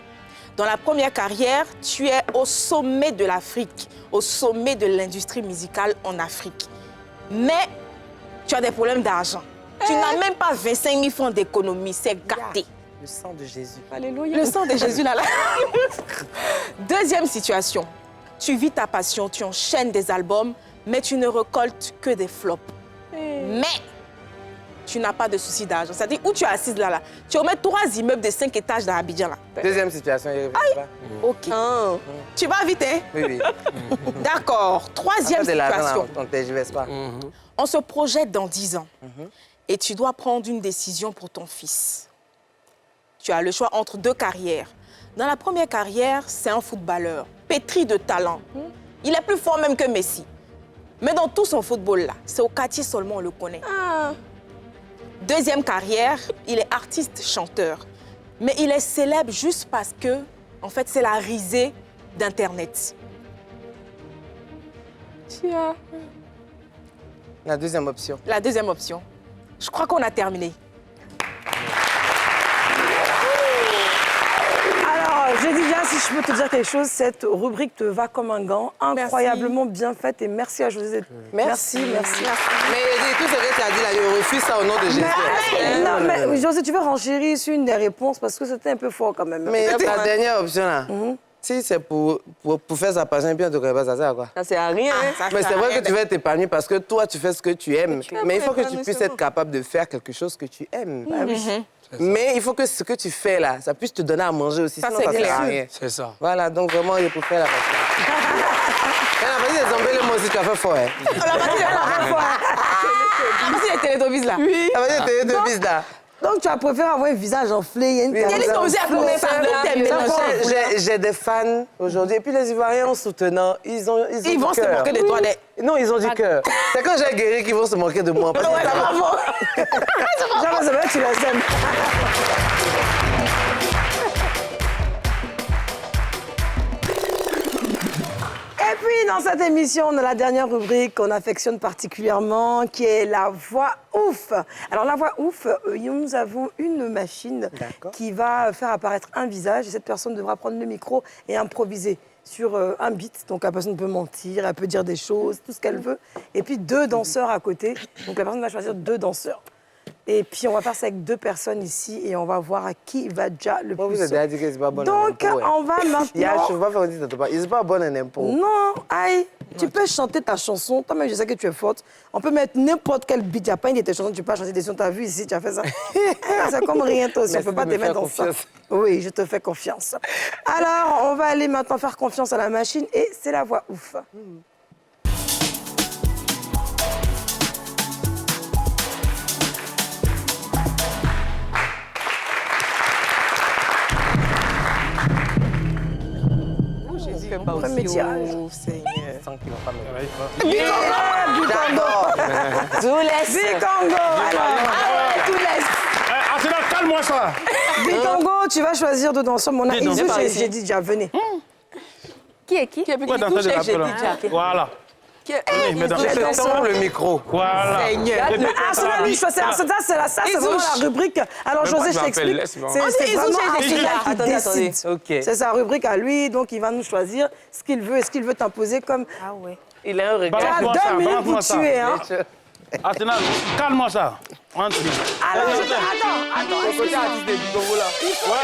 Dans la première carrière, tu es au sommet de l'Afrique, au sommet de l'industrie musicale en Afrique. Mais tu as des problèmes d'argent. Tu n'as même pas 25 000 francs d'économie, c'est gâté. Le sang de Jésus. Alléluia. Le sang de Jésus, là. Deuxième situation. Tu vis ta passion, tu enchaînes des albums, mais tu ne récoltes que des flops. Mais tu n'as pas de souci d'argent. C'est-à-dire, où tu es assise là, tu remets 3 immeubles de 5 étages dans Abidjan, là. Deuxième situation, il pas. OK. Tu vas vite, hein? Oui. D'accord. Troisième situation. On ne tergiverse pas. On se projette dans 10 ans et tu dois prendre une décision pour ton fils. Tu as le choix entre 2 carrières. Dans la première carrière, c'est un footballeur, pétri de talent. Il est plus fort même que Messi. Mais dans tout son football-là, c'est au quartier seulement on le connaît. Deuxième carrière, il est artiste-chanteur. Mais il est célèbre juste parce que, en fait, c'est la risée d'Internet. La deuxième option. La deuxième option. Je crois qu'on a terminé. Alors, je dis bien, si je peux te dire quelque chose, cette rubrique te va comme un gant, incroyablement bien faite. Et merci à José. Merci. Mais tout ce que tu as dit là, je refuse ça au nom de Jésus. Non, mais José, tu veux renchérir sur une des réponses parce que c'était un peu fort quand même. Mais la dernière option là, si c'est pour faire sa passion, bien, tu ne connais pas, ça sert à quoi? Ça sert à rien. Mais c'est vrai que tu vas t'épanouir parce que toi, tu fais ce que tu aimes. Mais il faut que tu puisses être capable de faire quelque chose que tu aimes. Mais il faut que ce que tu fais là, ça puisse te donner à manger aussi. Ça, sinon, ça sert à rien. C'est ça. Voilà, donc vraiment, il faut faire la passion. La partie des zombies, moi aussi, tu as fait fort. Hein? La partie des Télétobies là. Oui. La partie des Télétobies là. Donc, tu as préféré avoir un visage enflé. J'ai des fans aujourd'hui. Et puis, les Ivoiriens, en soutenant, ils vont se moquer de toi. Non, ils ont du cœur. C'est quand j'ai guéri qu'ils vont se moquer de moi. Parce que c'est vrai, tu les aimes. Et puis, dans cette émission, on a la dernière rubrique qu'on affectionne particulièrement, qui est la voix ouf. Alors, la voix ouf, nous avons une machine qui va faire apparaître un visage et cette personne devra prendre le micro et improviser sur un beat. Donc, la personne peut mentir, elle peut dire des choses, tout ce qu'elle veut. Et puis, 2 danseurs à côté. Donc, la personne va choisir 2 danseurs. Et puis, on va faire ça avec 2 personnes ici et on va voir à qui va déjà le plus. Vous avez déjà dit que c'est pas bon. Donc, on va maintenant... Je ne vais pas faire dire que c'est pas bon en impôt. Non, aïe, tu peux chanter ta chanson. Toi-même, je sais que tu es forte. On peut mettre n'importe quel beat. Il n'y a pas une de tes chansons, tu peux pas chanter des chansons. Tu as vu ici, tu as fait ça. C'est comme rien, toi aussi. On ne peut pas te mettre dans ça. Oui, je te fais confiance. Alors, on va aller maintenant faire confiance à la machine et c'est la voix ouf. pas aussi. Premier tirage. Oh, Seigneur. Sans qu'il va pas me Bikongo. Tout laisse. Bikongo. Alors, tout laisse. Arsenal, calme-moi ça. Bikongo, tu vas choisir de danser. Mon Qui danse? j'ai dit déjà, venez. Qui est qui? Pourquoi danser de la peur? Voilà. Je tends le micro. Voilà. Seigneur. Arsenal, lui, c'est vraiment la rubrique. Alors, José, je t'explique. C'est vraiment Arsenal qui décide. C'est sa rubrique à lui, donc il va nous choisir ce qu'il veut et ce qu'il veut t'imposer comme... Ah ouais. Il a un regard. Tu as 2 minutes pour tuer, hein. Arsenal, calme-moi ça. Entre. Alors, attends.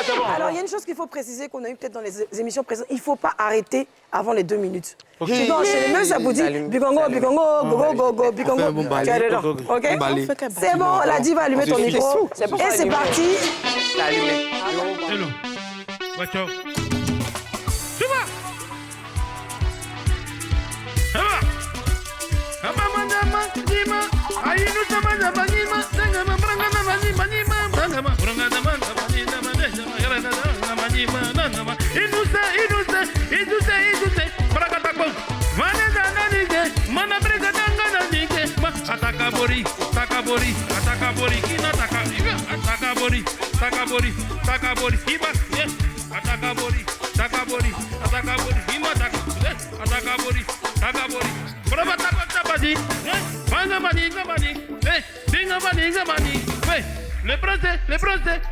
C'est bon. Alors, il y a une chose qu'il faut préciser qu'on a eu peut-être dans les émissions précédentes. Il ne faut pas arrêter avant les 2 minutes. Okay. Tu dois enchaîner. Même ça vous dit Bikongo, Bikongo, go, Bikongo. Tu es dedans. OK? C'est bon, la diva va allumer ton micro. Et c'est parti. T'as allumé. Hello. Watch out. Atakabori,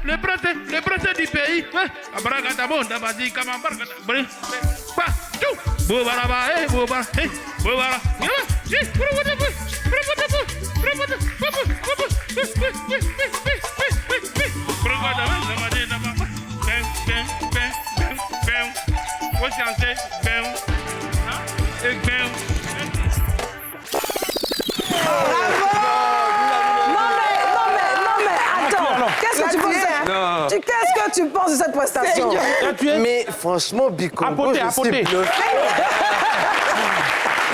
le prince du pays. Abracadabonda, badi, kamambarga, brin, pa, tout. Bobaraba, boba, bobara. Qu'est-ce que tu penses de cette prestation? Mais franchement, Bikongo, je suis bluffé.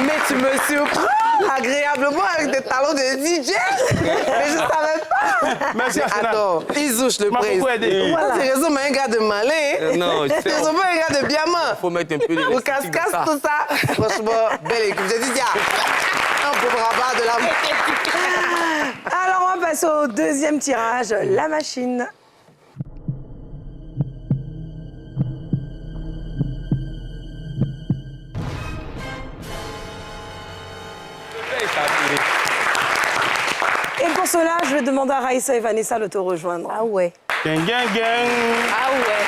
Mais tu me surprends agréablement avec des talons de DJ. Mais je savais pas. Merci, attends, Isouche le prince. Voilà. C'est raison, mais un gars de malin. Non, c'est raison, un gars de diamant. Il faut mettre un peu de au casse-casse, tout ça. Franchement, belle équipe. J'ai dit, un beau brava de la... Alors, on va passer au deuxième tirage, la machine. Et pour cela, je vais demander à Raïssa et Vanessa de te rejoindre. Ah ouais. Gang, gang, gang. Ah ouais.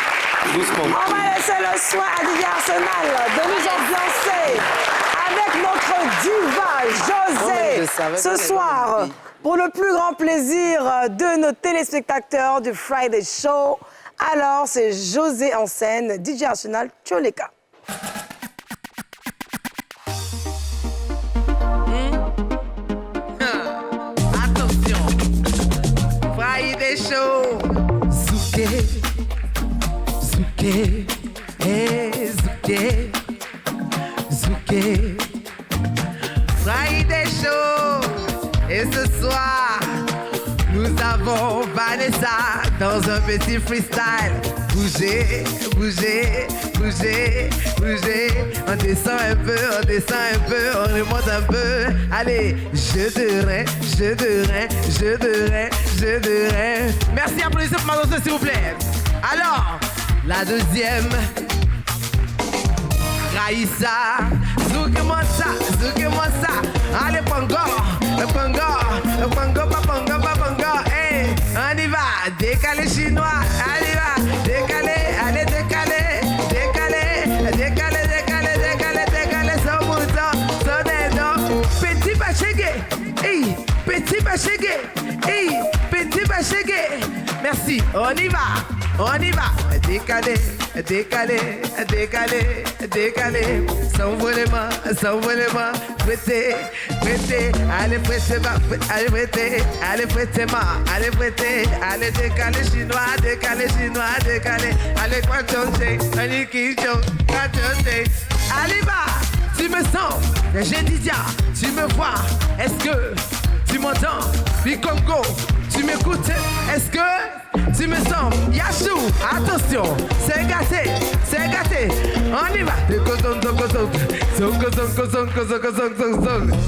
Doucement. On va laisser le soin à Didier Arsenal de nous ambiancer avec notre diva José ce soir pour le plus grand plaisir de nos téléspectateurs du Friday Show. Alors, c'est José en scène, DJ Arsenal, Tcholeka. Friday Show. Zouké, Zouké, hey Zouké, Zouké. Friday Show. Et ce soir, nous avons Vanessa dans un petit freestyle. Bougez, bougez, bougez, bougez. On descend un peu, on descend un peu, on remonte un peu. Allez, jeu de rein, jeu de rein, jeu de rein, jeu de rein. Merci, applaudissez pour ma danseuse, s'il vous plaît. Alors, la deuxième. Raïssa, zouk-moi ça, allez pongo, pas pongo, hey, on y va, décalé chinois, allez va, décalé, allez décalé, son bouton, son aidant, petit bachégué, hey, petit bachégué, merci, on y va, décalé, s'envolement, prêtez, allez prêtez, allez décalé chinois, allez quoi changer, allez qui changer, allez va, tu me sens, j'ai dit tu me vois, est-ce que tu m'entends? Bikongo, tu m'écoutes? Est-ce que tu me sens? Yachou, attention, c'est gâté, c'est gâté. On y va.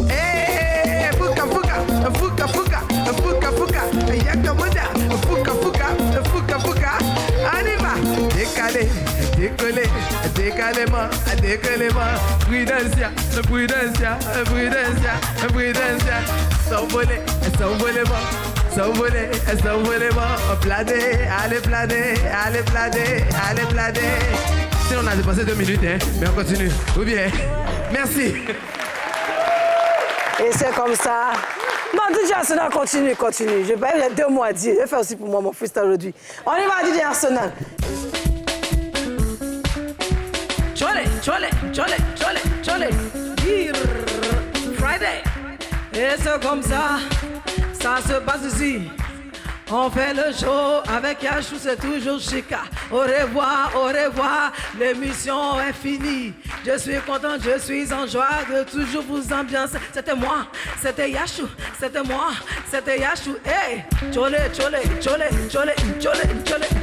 Eh, fuka fuka, fuka fuka, fuka fuka, yakamoda, fuka fuka, fuka fuka. On y va. Décalé, décollé, décalément, décalément. Prudencia, prudencia, prudencia, prudencia. S'envoler, s'envolement. S'envoler, s'envolement. Planer, allez planer, allez planer, allez planer. Si on a dépassé 2 minutes, hein, mais on continue. Ou bien, merci. Et c'est comme ça. Non, DJ Arsenal, continue, continue. Je vais pas, il y a 2 mois à dire. Je vais faire aussi pour moi mon freestyle aujourd'hui. On y va, DJ Arsenal. Chole, chole, chole, chole, chole. Friday. Et c'est comme ça, ça se passe ici. On fait le show avec Yachou, c'est toujours chica. Au revoir, l'émission est finie. Je suis content, je suis en joie de toujours vous ambiancer. C'était moi, c'était Yachou, c'était moi, c'était Yachou. Hey, chole, chole, chole, chole, chole, chole.